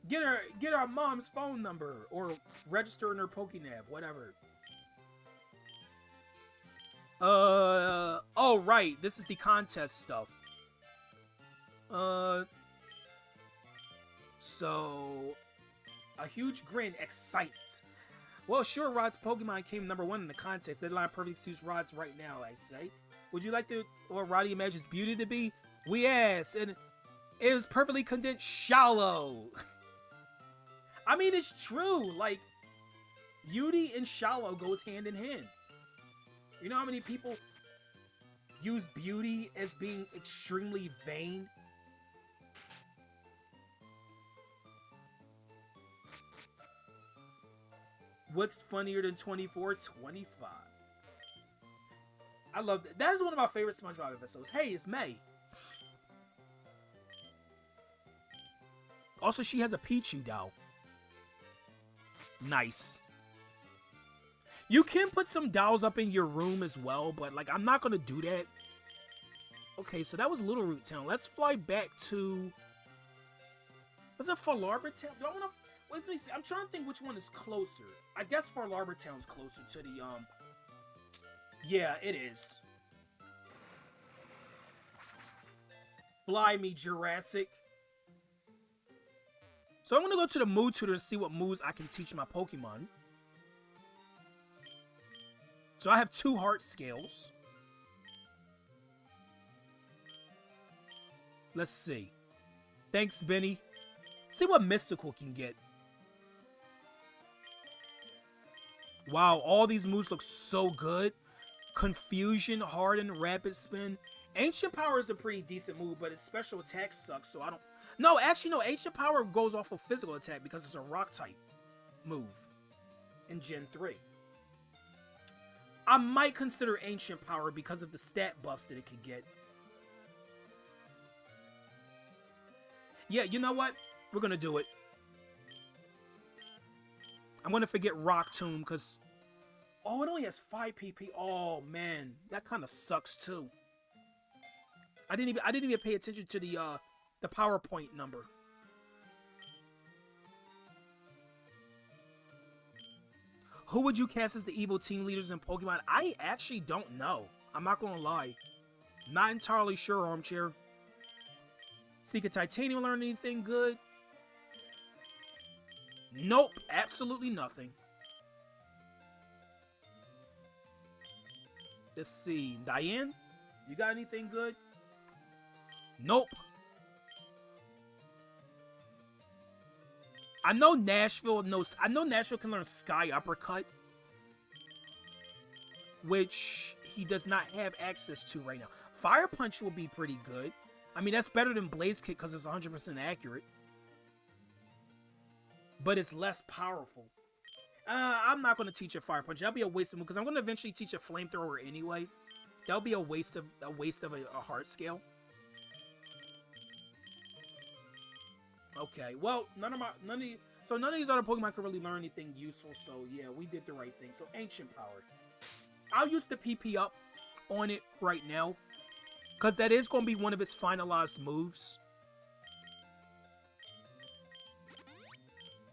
Get our mom's phone number or register in her Pokédex, whatever. Oh right, this is the contest stuff. So a huge grin excites. Well, sure, Rod's Pokemon came #1 in the contest. Deadline perfect suits Rod's right now, I say. Would you like to, or Roddy imagines beauty to be? We asked, and it was perfectly condensed shallow. I mean, it's true. Like, beauty and shallow goes hand in hand. You know how many people use beauty as being extremely vain? What's funnier than 24? 25. I love that. That is one of my favorite SpongeBob episodes. Hey, it's May. Also, she has a Pichu doll. Nice. You can put some dolls up in your room as well, but like I'm not gonna do that. Okay, so that was Little Root Town. Let's fly back to. Was it Far Arbor Town? Do I want to? Let me see. I'm trying to think which one is closer. I guess Far Arbor Town's closer to the Yeah, it is. Fly me, Jurassic. So I'm gonna go to the Mood Tutor and see what moves I can teach my Pokemon. So I have 2 heart scales. Let's see. Thanks, Benny. See what Mystical can get. Wow, all these moves look so good. Confusion, Harden, Rapid Spin. Ancient Power is a pretty decent move, but its special attack sucks, so I don't... No, actually, no. Ancient Power goes off of physical attack because it's a Rock-type move in Gen 3. I might consider Ancient Power because of the stat buffs that it could get. Yeah, you know what? We're going to do it. I'm going to forget Rock Tomb because... Oh, it only has 5 PP. Oh, man. That kind of sucks, too. I didn't even pay attention to the PowerPoint number. Who would you cast as the evil team leaders in Pokemon? I actually don't know. I'm not gonna lie. Not entirely sure, Armchair. See, could Titanium learn anything good? Nope, absolutely nothing. Let's see. Diane, you got anything good? Nope. I know Nashville knows. I know Nashville can learn Sky Uppercut, which he does not have access to right now. Fire Punch will be pretty good. I mean, that's better than Blaze Kick because it's 100% accurate, but it's less powerful. I'm not going to teach a Fire Punch. That'll be a waste of because I'm going to eventually teach a Flamethrower anyway. That'll be a waste of a heart scale. Okay, well, none of these other Pokemon can really learn anything useful, so yeah, we did the right thing. So Ancient Power. I'll use the PP up on it right now, because that is going to be one of its finalized moves.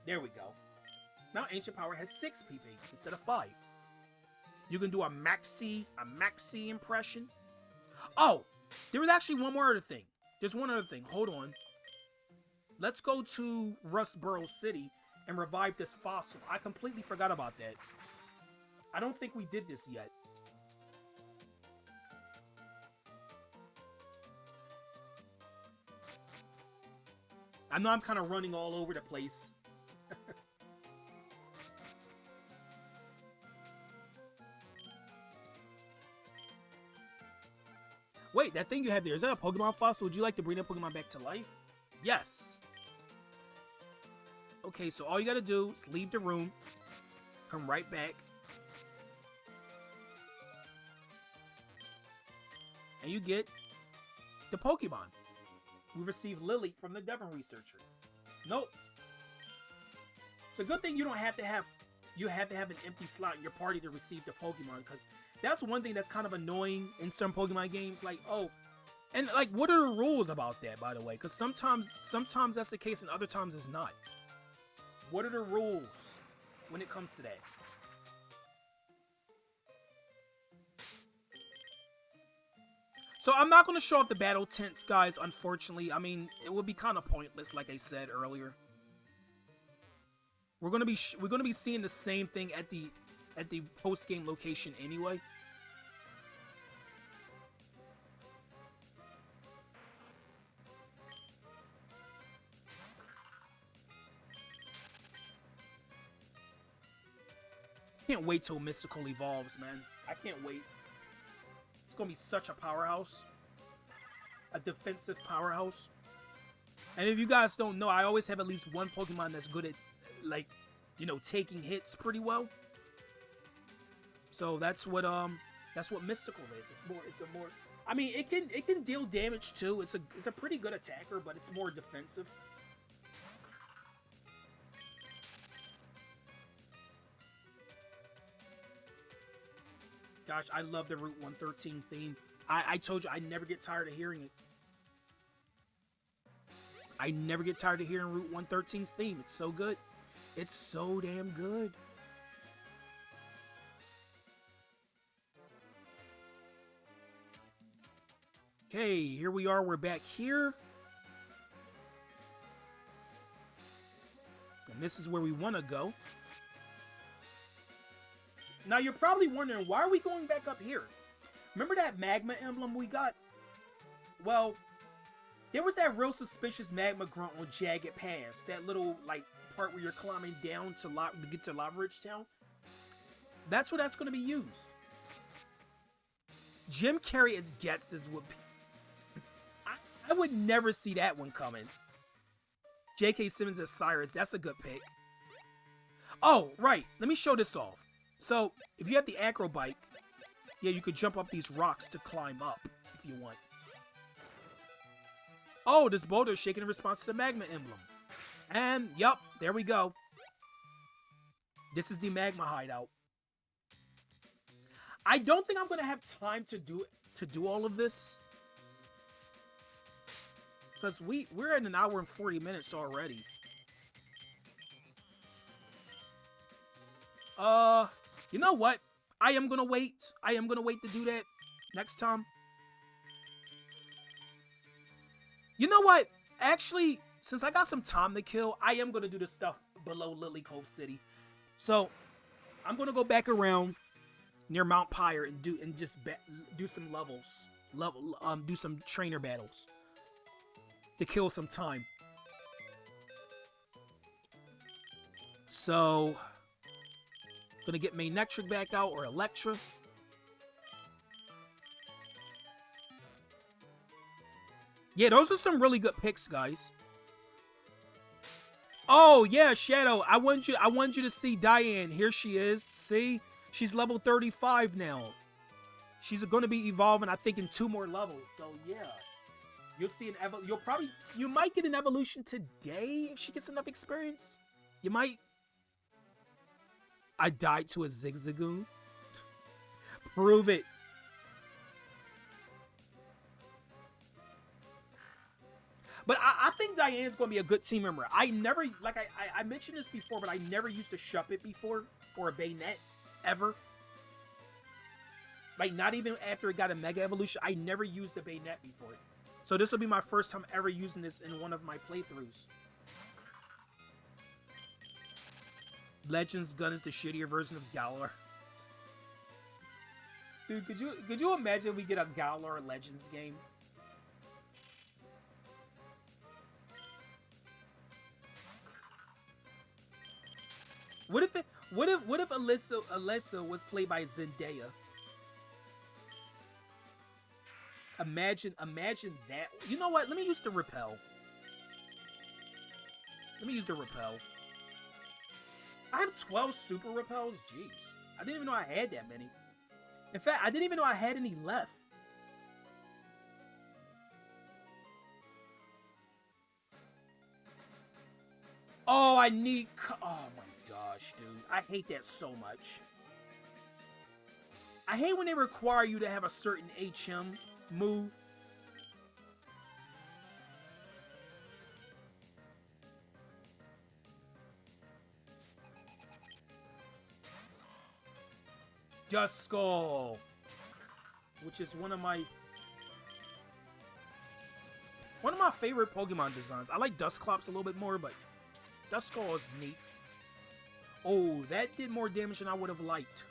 There we go. Now Ancient Power has 6 PP instead of 5. You can do a maxi impression. Oh, there was actually one more other thing. There's one other thing. Hold on. Let's go to Rustboro City and revive this fossil. I completely forgot about that. I don't think we did this yet. I know I'm kind of running all over the place. Wait, that thing you have there, is that a Pokemon fossil? Would you like to bring that Pokemon back to life? Yes. Okay, so all you gotta do is leave the room, come right back, and you get the Pokemon. We received Lily from the Devon researcher. Nope. It's a good thing you don't have to have an empty slot in your party to receive the Pokemon, because that's one thing that's kind of annoying in some Pokemon games. Like, oh, and like, what are the rules about that, by the way? Because sometimes that's the case and other times it's not. What are the rules when it comes to that? So I'm not going to show off the battle tents, guys, unfortunately. I mean, it would be kind of pointless, like I said earlier. We're going to be seeing the same thing at the post-game location anyway. Can't wait till Mystical evolves, man. I can't wait. It's gonna be such a powerhouse. A defensive powerhouse. And if you guys don't know, I always have at least one Pokemon that's good at, like, you know, taking hits pretty well. So that's what Mystical is. It's a more I mean, it can deal damage too. It's a pretty good attacker, but it's more defensive. Gosh, I love the Route 113 theme. I told you, I never get tired of hearing it. I never get tired of hearing Route 113's theme. It's so good. It's so damn good. Okay, here we are. We're back here. And this is where we want to go. Now, you're probably wondering, why are we going back up here? Remember that magma emblem we got? Well, there was that real suspicious magma grunt on Jagged Pass. That little, like, part where you're climbing down to get to Lava Ridge Town. That's where that's going to be used. Jim Carrey as Gets is what... I would never see that one coming. J.K. Simmons as Cyrus. That's a good pick. Oh, right. Let me show this off. So, if you have the acro bike, yeah, you could jump up these rocks to climb up if you want. Oh, this boulder is shaking in response to the magma emblem. And, yup, there we go. This is the magma hideout. I don't think I'm going to have time to do all of this. Because we're at an hour and 40 minutes already. You know what? I am gonna wait. I am gonna wait to do that next time. You know what? Actually, since I got some time to kill, I am gonna do the stuff below Lily Cove City. So I'm gonna go back around near Mount Pyre and do some do some trainer battles to kill some time. So gonna get Manectric back out, or Electra. Yeah, those are some really good picks, guys. Oh yeah, Shadow. I want you to see Diane. Here she is. See? She's level 35 now. She's going to be evolving, I think, in 2 more levels. So yeah, you'll see you might get an evolution today if she gets enough experience. You might. I died to a Zigzagoon. Prove it. But I think Diane's going to be a good team member. I never, like I mentioned this before, but I never used a Shuppet before, or a Bayonet, ever. Like, not even after it got a Mega Evolution, I never used a Bayonet before. So this will be my first time ever using this in one of my playthroughs. Legends Gun is the shittier version of Galar. Dude, could you imagine we get a Galar Legends game? What if Alyssa was played by Zendaya? Imagine that. You know what? Let me use the repel. I have 12 super repels. Jeez. I didn't even know I had that many. In fact, I didn't even know I had any left. Oh, I need... Oh my gosh, dude. I hate that so much. I hate when they require you to have a certain HM move. Duskull, which is one of my favorite Pokemon designs. I like Dusclops a little bit more, but Duskull is neat. Oh, that did more damage than I would have liked.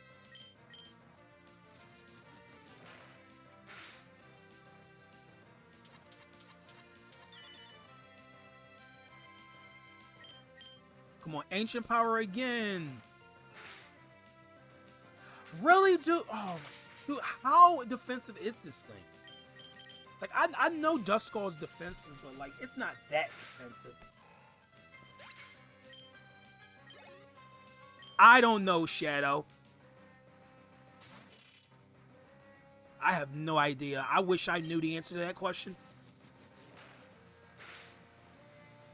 Come on, Ancient Power again. Really, dude? Oh, dude, how defensive is this thing? Like, I know Duskull is defensive, but, like, it's not that defensive. I don't know, Shadow. I have no idea. I wish I knew the answer to that question.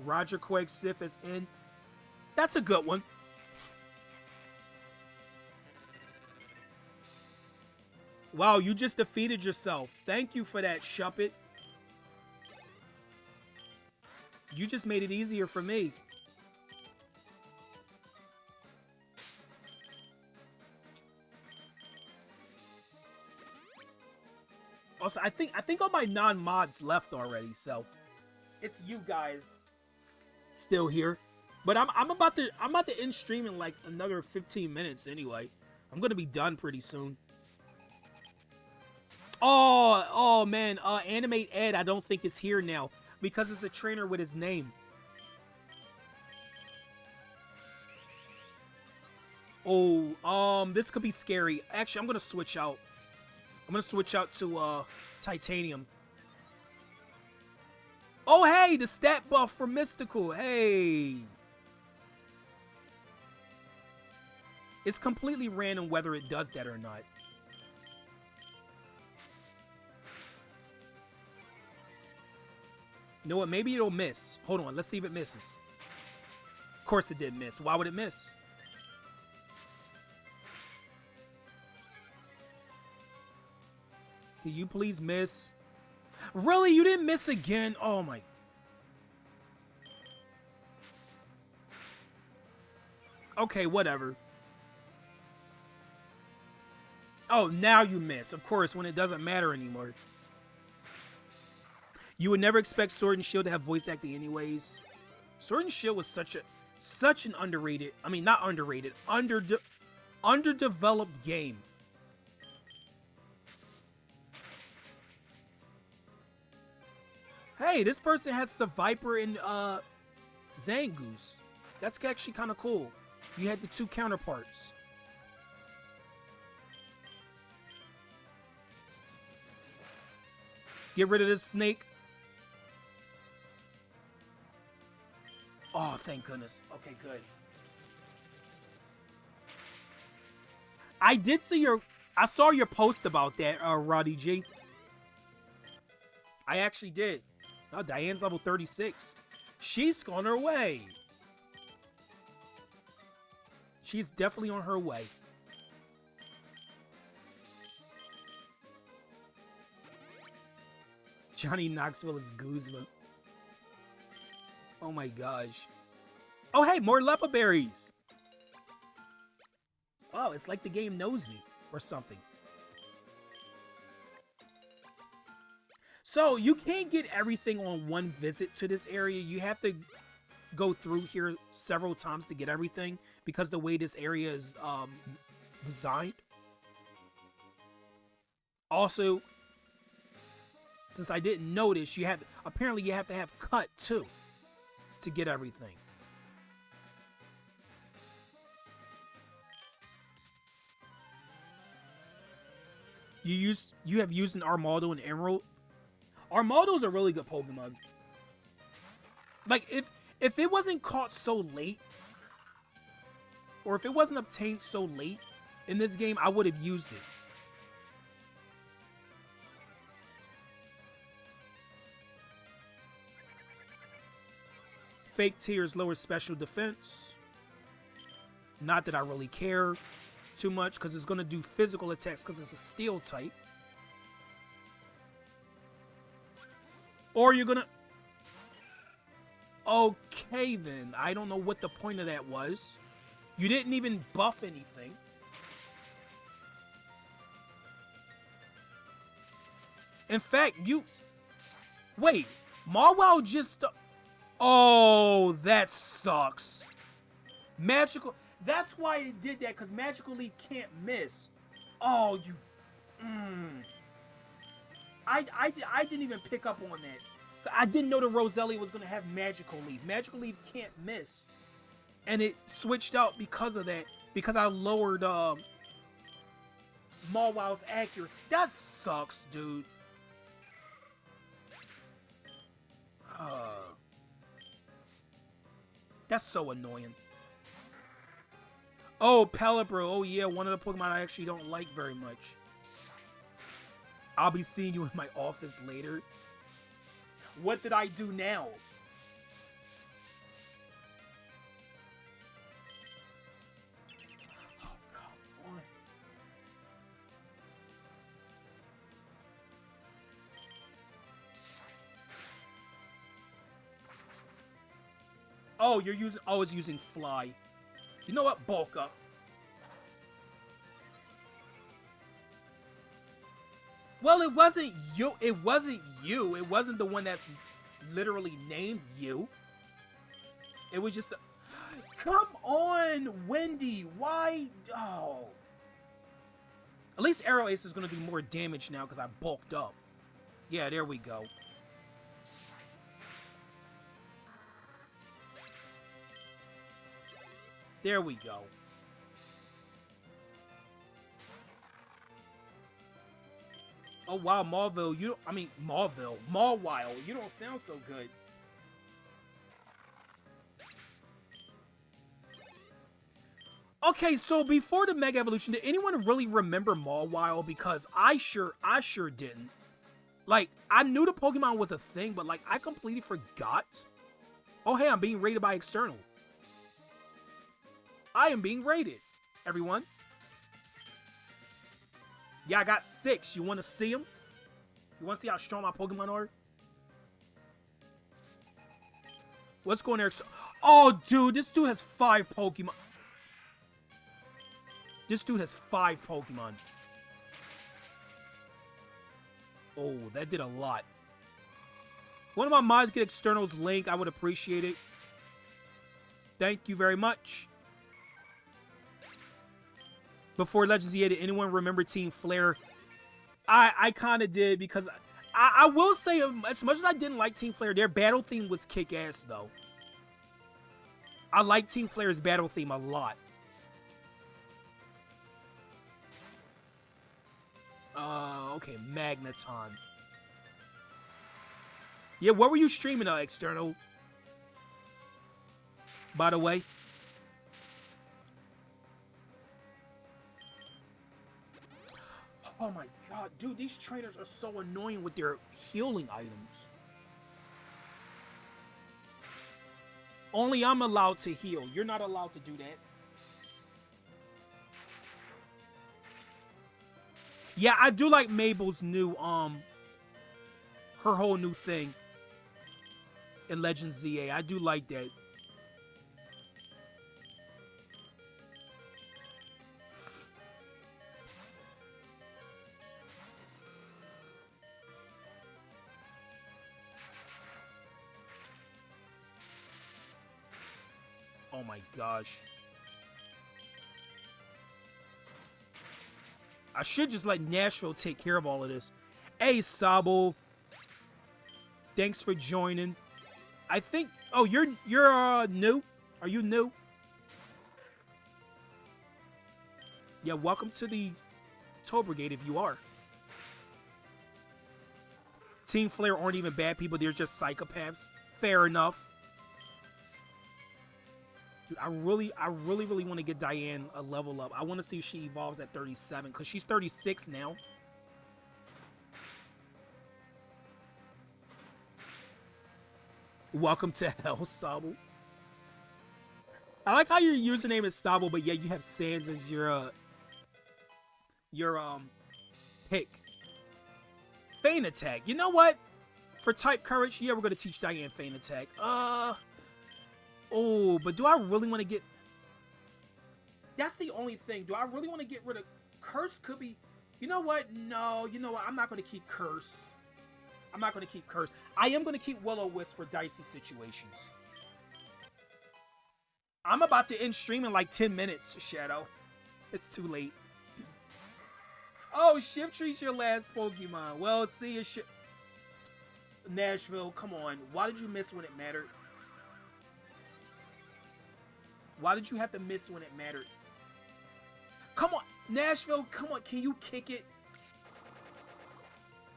Roger Quake Sif is in. That's a good one. Wow, you just defeated yourself. Thank you for that, Shuppet. You just made it easier for me. Also, I think all my non-mods left already, so it's you guys still here. But I'm about to end stream in like another 15 minutes anyway. I'm gonna be done pretty soon. Oh man, Animate Ed I don't think is here now because it's a trainer with his name. Oh, this could be scary. Actually, I'm gonna switch out. I'm gonna switch out to Titanium. Oh hey, the stat buff for Mystical. Hey. It's completely random whether it does that or not. You know what? Maybe it'll miss. Hold on. Let's see if it misses. Of course it did miss. Why would it miss? Can you please miss? Really? You didn't miss again? Oh my. Okay, whatever. Oh, now you miss. Of course, when it doesn't matter anymore. You would never expect Sword and Shield to have voice acting anyways. Sword and Shield was such an underrated, I mean not underrated, underdeveloped game. Hey, this person has Viper and Zangoose. That's actually kind of cool. You had the two counterparts. Get rid of this snake. Oh, thank goodness. Okay, good. I saw your post about that, Roddy G. I actually did. Oh, Diane's level 36. She's on her way. She's definitely on her way. Johnny Knoxville is Guzma. Oh my gosh. Oh, hey, more leopard berries. Oh, it's like the game knows me or something. So you can't get everything on one visit to this area. You have to go through here several times to get everything because the way this area is designed. Also, since I didn't notice, apparently you have to have cut too to get everything. You have used an Armaldo and Emerald. Armaldo's a really good Pokemon. Like if it wasn't caught so late, or if it wasn't obtained so late in this game, I would have used it. Fake Tears lowers special defense. Not that I really care too much because it's going to do physical attacks because it's a steel type. Or you're going to... Okay, then. I don't know what the point of that was. You didn't even buff anything. In fact, you... Wait. Marwell just... Oh, that sucks. Magical... That's why it did that, because Magical Leaf can't miss. Oh, you... I didn't even pick up on that. I didn't know the Roselia was going to have Magical Leaf. Magical Leaf can't miss. And it switched out because of that. Because I lowered Mawwow's accuracy. That sucks, dude. That's so annoying. Oh, Pelipper. Oh, yeah. One of the Pokemon I actually don't like very much. I'll be seeing you in my office later. What did I do now? Oh, come on. Oh, you're using... Oh, it's using Fly. You know what? Bulk up. Well, it wasn't you. It wasn't you. It wasn't the one that's literally named you. It was just... Come on, Wendy. Why? Oh. At least Arrow Ace is going to do more damage now because I bulked up. Yeah, there we go. There we go. Oh wow, Mawville, you don't, I mean Mawile, you don't sound so good. Okay, so before the Mega Evolution, did anyone really remember Mawile? Because I sure didn't. Like, I knew the Pokemon was a thing, but like I completely forgot. Oh hey, I'm being rated by External. I am being rated, everyone. Yeah, I got 6. You want to see them? You want to see how strong my Pokemon are? Let's go in there. Oh, dude, this dude has 5 Pokemon. This dude has 5 Pokemon. Oh, that did a lot. One of my mods get externals link. I would appreciate it. Thank you very much. Before Legends EA, did anyone remember Team Flare? I kind of did, because I will say, as much as I didn't like Team Flare, their battle theme was kick-ass, though. I like Team Flare's battle theme a lot. Okay, Magneton. Yeah, what were you streaming, External? By the way. Oh my god, dude, these trainers are so annoying with their healing items. Only I'm allowed to heal. You're not allowed to do that. Yeah, I do like Mabel's new, her whole new thing in Legends ZA. I do like that. Oh my gosh. I should just let Nashville take care of all of this. Hey, Sabo. Thanks for joining. I think... Oh, you're new? Are you new? Yeah, welcome to the Toll Brigade if you are. Team Flare aren't even bad people. They're just psychopaths. Fair enough. Dude, I really want to get Diane a level up. I want to see if she evolves at 37, because she's 36 now. Welcome to hell, Sabo. I like how your username is Sabo, but yeah, you have Sans as your pick. Feint Attack. You know what? For type courage, yeah, we're gonna teach Diane Feint Attack. Oh, but do I really want to get... That's the only thing. Do I really want to get rid of... Curse could be... You know what? No, you know what? I'm not going to keep Curse. I'm not going to keep Curse. I am going to keep Will-O-Wisp for dicey situations. I'm about to end stream in like 10 minutes, Shadow. It's too late. Oh, Shiftry's your last Pokemon. Well, see you, Nashville, come on. Why did you miss when it mattered? Why did you have to miss when it mattered? Come on, Nashville, come on, can you kick it?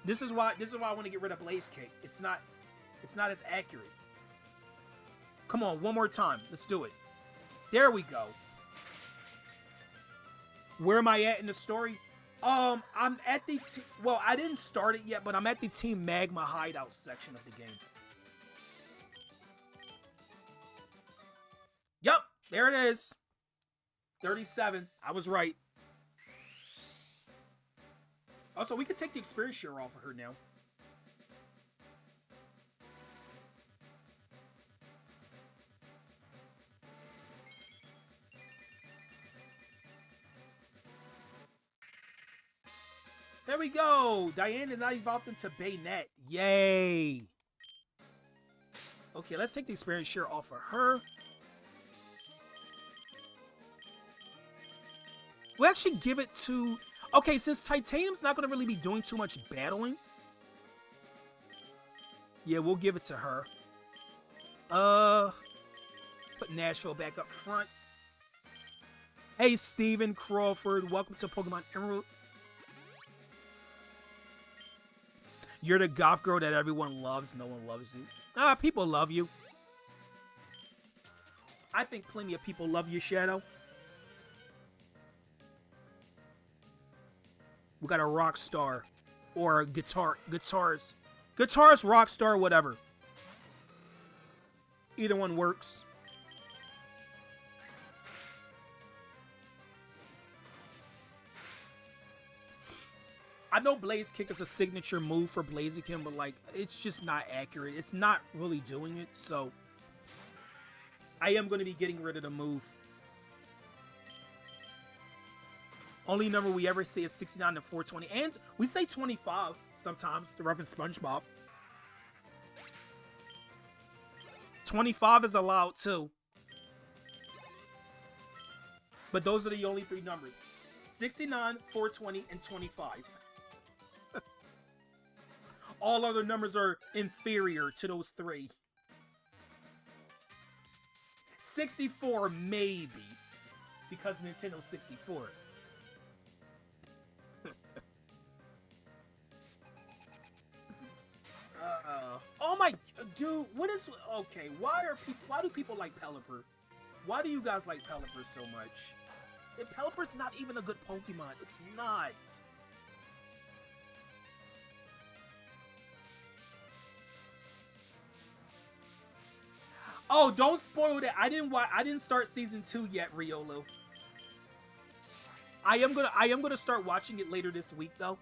This is why I want to get rid of Blaze Kick. It's not as accurate. Come on, one more time. Let's do it. There we go. Where am I at in the story? I'm at the well, I didn't start it yet, but I'm at the Team Magma hideout section of the game. Yup, there it is. 37. I was right. Also, we could take the experience share off of her now. There we go. Diane is now evolved into Baynet. Yay. Okay, let's take the experience share off of her. We'll actually give it to... Okay, since Titanium's not going to really be doing too much battling. Yeah, we'll give it to her. Put Nashville back up front. Hey, Steven Crawford. Welcome to Pokemon Emerald. You're the goth girl that everyone loves. No one loves you. People love you. I think plenty of people love you, Shadow. We got a rock star. Or a guitarist, rock star, whatever. Either one works. I know Blaze Kick is a signature move for Blaziken, but like, it's just not accurate. It's not really doing it, so I am going to be getting rid of the move. Only number we ever say is 69 and 420. And we say 25 sometimes to reference SpongeBob. 25 is allowed too. But those are the only three numbers. 69, 420, and 25. All other numbers are inferior to those three. 64 maybe. Because Nintendo 64. Oh my, dude, what is, okay, why do people like Pelipper? Why do you guys like Pelipper so much? Pelipper's not even a good Pokemon. It's not. Oh, don't spoil that. I didn't start season 2 yet, Riolu. I am gonna start watching it later this week though.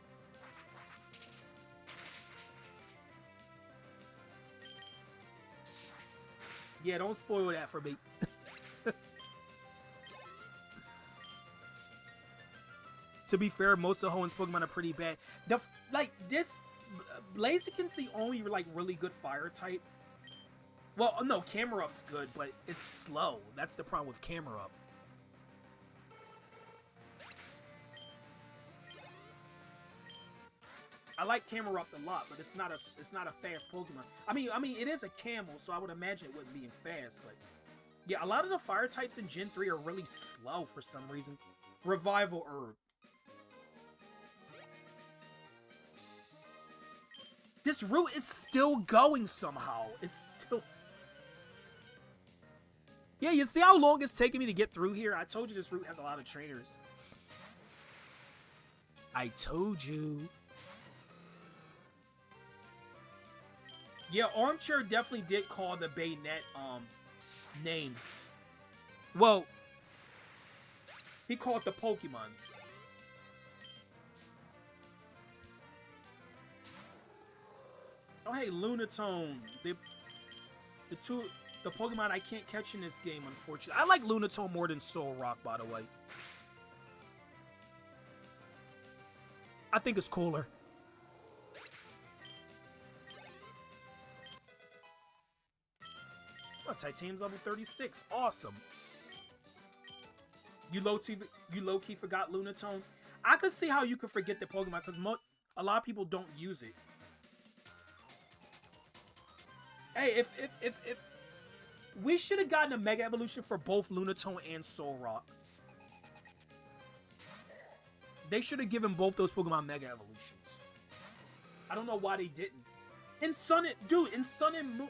Yeah, don't spoil that for me. To be fair, most of Hoenn's Pokemon are pretty bad. Blaziken's the only like really good fire type. Well, no, Camerup's good, but it's slow. That's the problem with Camerup. I like Camerupt a lot, but it's not a fast Pokemon. I mean, it is a camel, so I would imagine it wouldn't be fast. But yeah, a lot of the fire types in Gen 3 are really slow for some reason. Revival Herb. This route is still going somehow. It's still... Yeah, you see how long it's taking me to get through here? I told you this route has a lot of trainers. I told you. Yeah, Armchair definitely did call the Bayonet name. Well, he called the Pokemon. Oh hey, Lunatone. The Pokemon I can't catch in this game, unfortunately. I like Lunatone more than Solrock, by the way. I think it's cooler. Oh, Titanium's level 36. Awesome. You low-key forgot Lunatone? I could see how you could forget the Pokemon, because a lot of people don't use it. Hey, if we should have gotten a Mega Evolution for both Lunatone and Solrock. They should have given both those Pokemon Mega Evolutions. I don't know why they didn't. In Sun and Moon,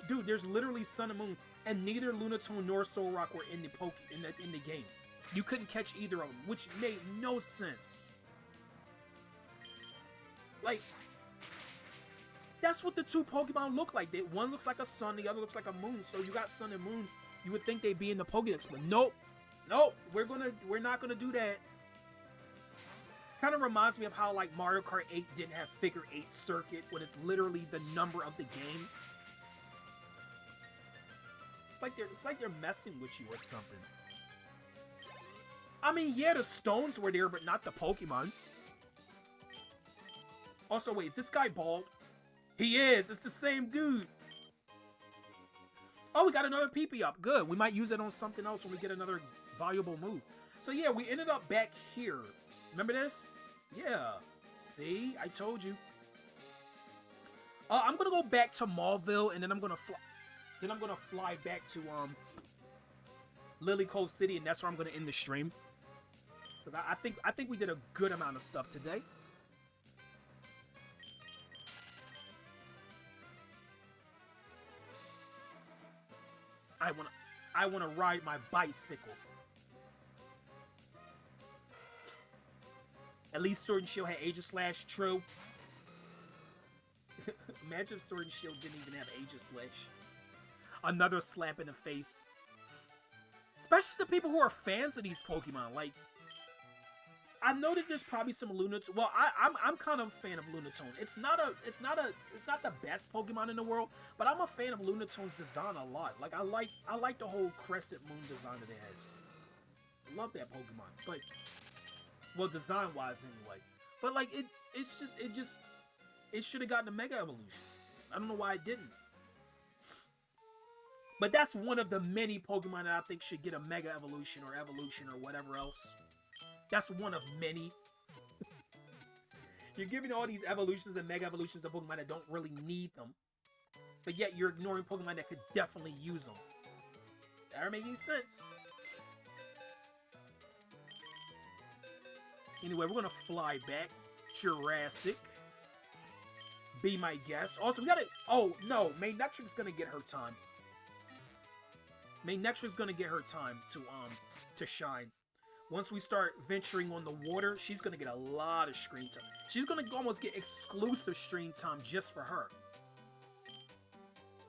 dude, there's literally Sun and Moon, and neither Lunatone nor Solrock were in the game. You couldn't catch either of them, which made no sense. Like, that's what the two Pokemon look like. One looks like a sun, the other looks like a moon. So you got Sun and Moon. You would think they'd be in the Pokédex, but nope. Nope. We're not gonna do that. Kind of reminds me of how like Mario Kart 8 didn't have Figure 8 circuit when it's literally the number of the game. It's like they're messing with you or something. I mean, yeah, the stones were there, but not the Pokemon. Also, wait, is this guy bald? He is. It's the same dude. Oh, we got another PP up. Good. We might use it on something else when we get another valuable move. So yeah, we ended up back here. Remember this? Yeah. See? I told you. I'm gonna go back to Mauville, and then I'm gonna fly back to Lily Cove City, and that's where I'm gonna end the stream. Because I think we did a good amount of stuff today. I wanna ride my bicycle. At least Sword and Shield had Aegislash, true. Imagine if Sword and Shield didn't even have Aegislash. Another slap in the face. Especially the people who are fans of these Pokemon. Like, I know that there's probably some Lunatone. Well, I'm kind of a fan of Lunatone. It's not the best Pokemon in the world, but I'm a fan of Lunatone's design a lot. Like, I like the whole crescent moon design that it has. Love that Pokemon. But Well, design-wise anyway. But like it should have gotten a Mega Evolution. I don't know why it didn't. But that's one of the many Pokemon that I think should get a Mega Evolution or Evolution or whatever else. That's one of many. You're giving all these evolutions and Mega Evolutions to Pokemon that don't really need them. But yet you're ignoring Pokemon that could definitely use them. That doesn't make any sense. Anyway, we're gonna fly back. Jurassic. Be my guest. Also, we gotta... Oh, no. Manectric's gonna get her time. Manectric's gonna get her time to shine. Once we start venturing on the water, she's gonna get a lot of screen time. She's gonna almost get exclusive screen time just for her.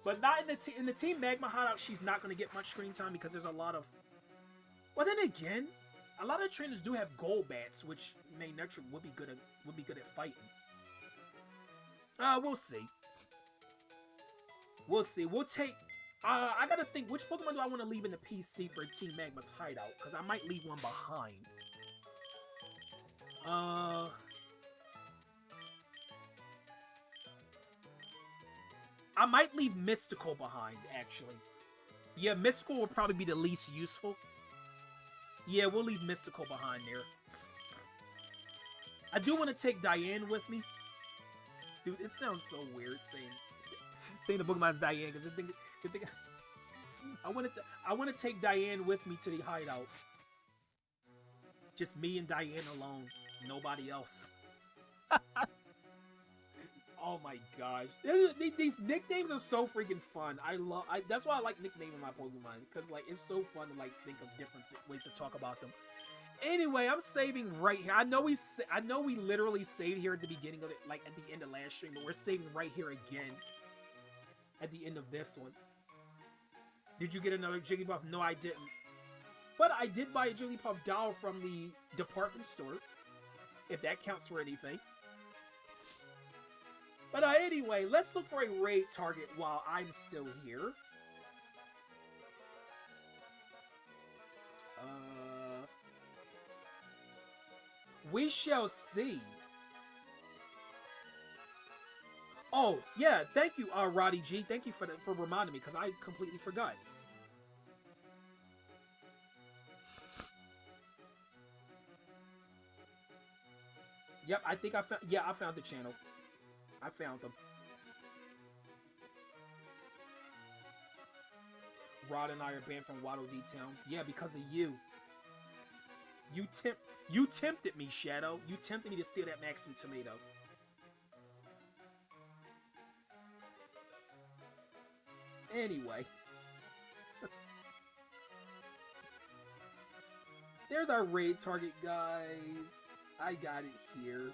But not in the Team Magma Hideout, she's not gonna get much screen time because there's a lot of... Well, then again, a lot of trainers do have Golbats, which Manectric would be good at fighting. We'll see. We'll see. We'll take... I gotta think, which Pokemon do I want to leave in the PC for Team Magma's Hideout? Because I might leave one behind. I might leave Mystical behind, actually. Yeah, Mystical will probably be the least useful. Yeah, we'll leave Mystical behind there. I do want to take Diane with me. Dude, it sounds so weird saying the Pokemon's Diane, because I want to take Diane with me to the hideout. Just me and Diane alone, nobody else. Oh my gosh, these nicknames are so freaking fun. That's why I like nicknaming my Pokemon, because like it's so fun to like think of different ways to talk about them. Anyway, I'm saving right here. I know we literally saved here at the beginning of it, like at the end of last stream, but we're saving right here again at the end of this one. Did you get another Jigglypuff? No, I didn't. But I did buy a Jigglypuff doll from the department store, if that counts for anything. But anyway, let's look for a raid target while I'm still here. We shall see. Oh, yeah, thank you, Roddy G. Thank you for reminding me, because I completely forgot. Yep, I think I found the channel. I found them. Rod and I are banned from Waddle D Town. Yeah, because of you. You tempted me, Shadow. You tempted me to steal that Maxim Tomato. Anyway. There's our raid target, guys. I got it here.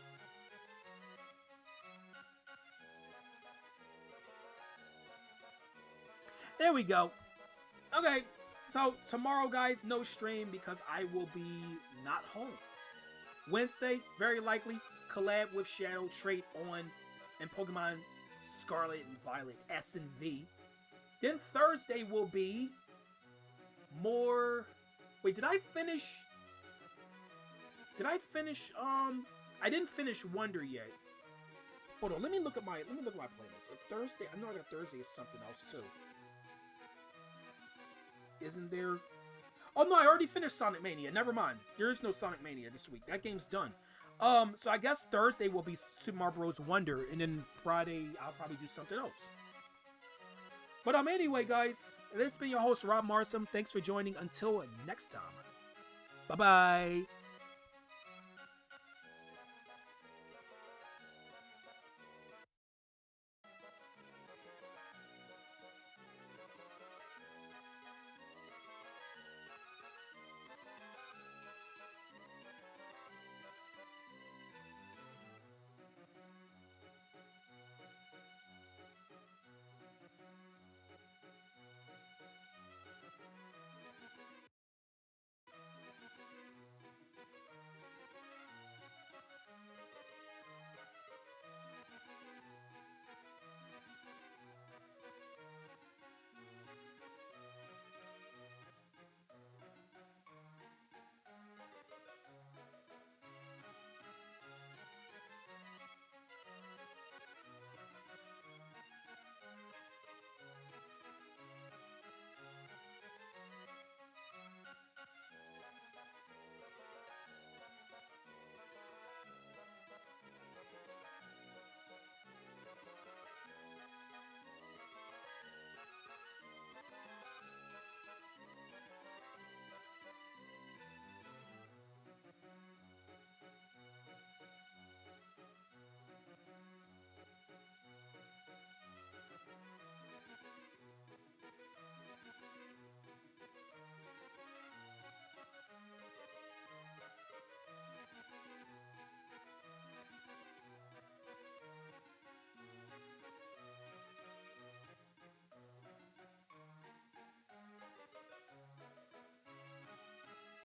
There we go. Okay, so tomorrow, guys, no stream because I will be not home. Wednesday, very likely, collab with Shadow, trade on, and Pokemon Scarlet and Violet S and V. Then Thursday will be more... Wait, did I finish... I didn't finish Wonder yet. Hold on, let me look at my playlist. So Thursday, I know I got Thursday is something else too. Isn't there? Oh no, I already finished Sonic Mania. Never mind. There is no Sonic Mania this week. That game's done. So I guess Thursday will be Super Mario Bros. Wonder, and then Friday I'll probably do something else. But anyway, guys, this has been your host Rob Marsum. Thanks for joining. Until next time. Bye bye.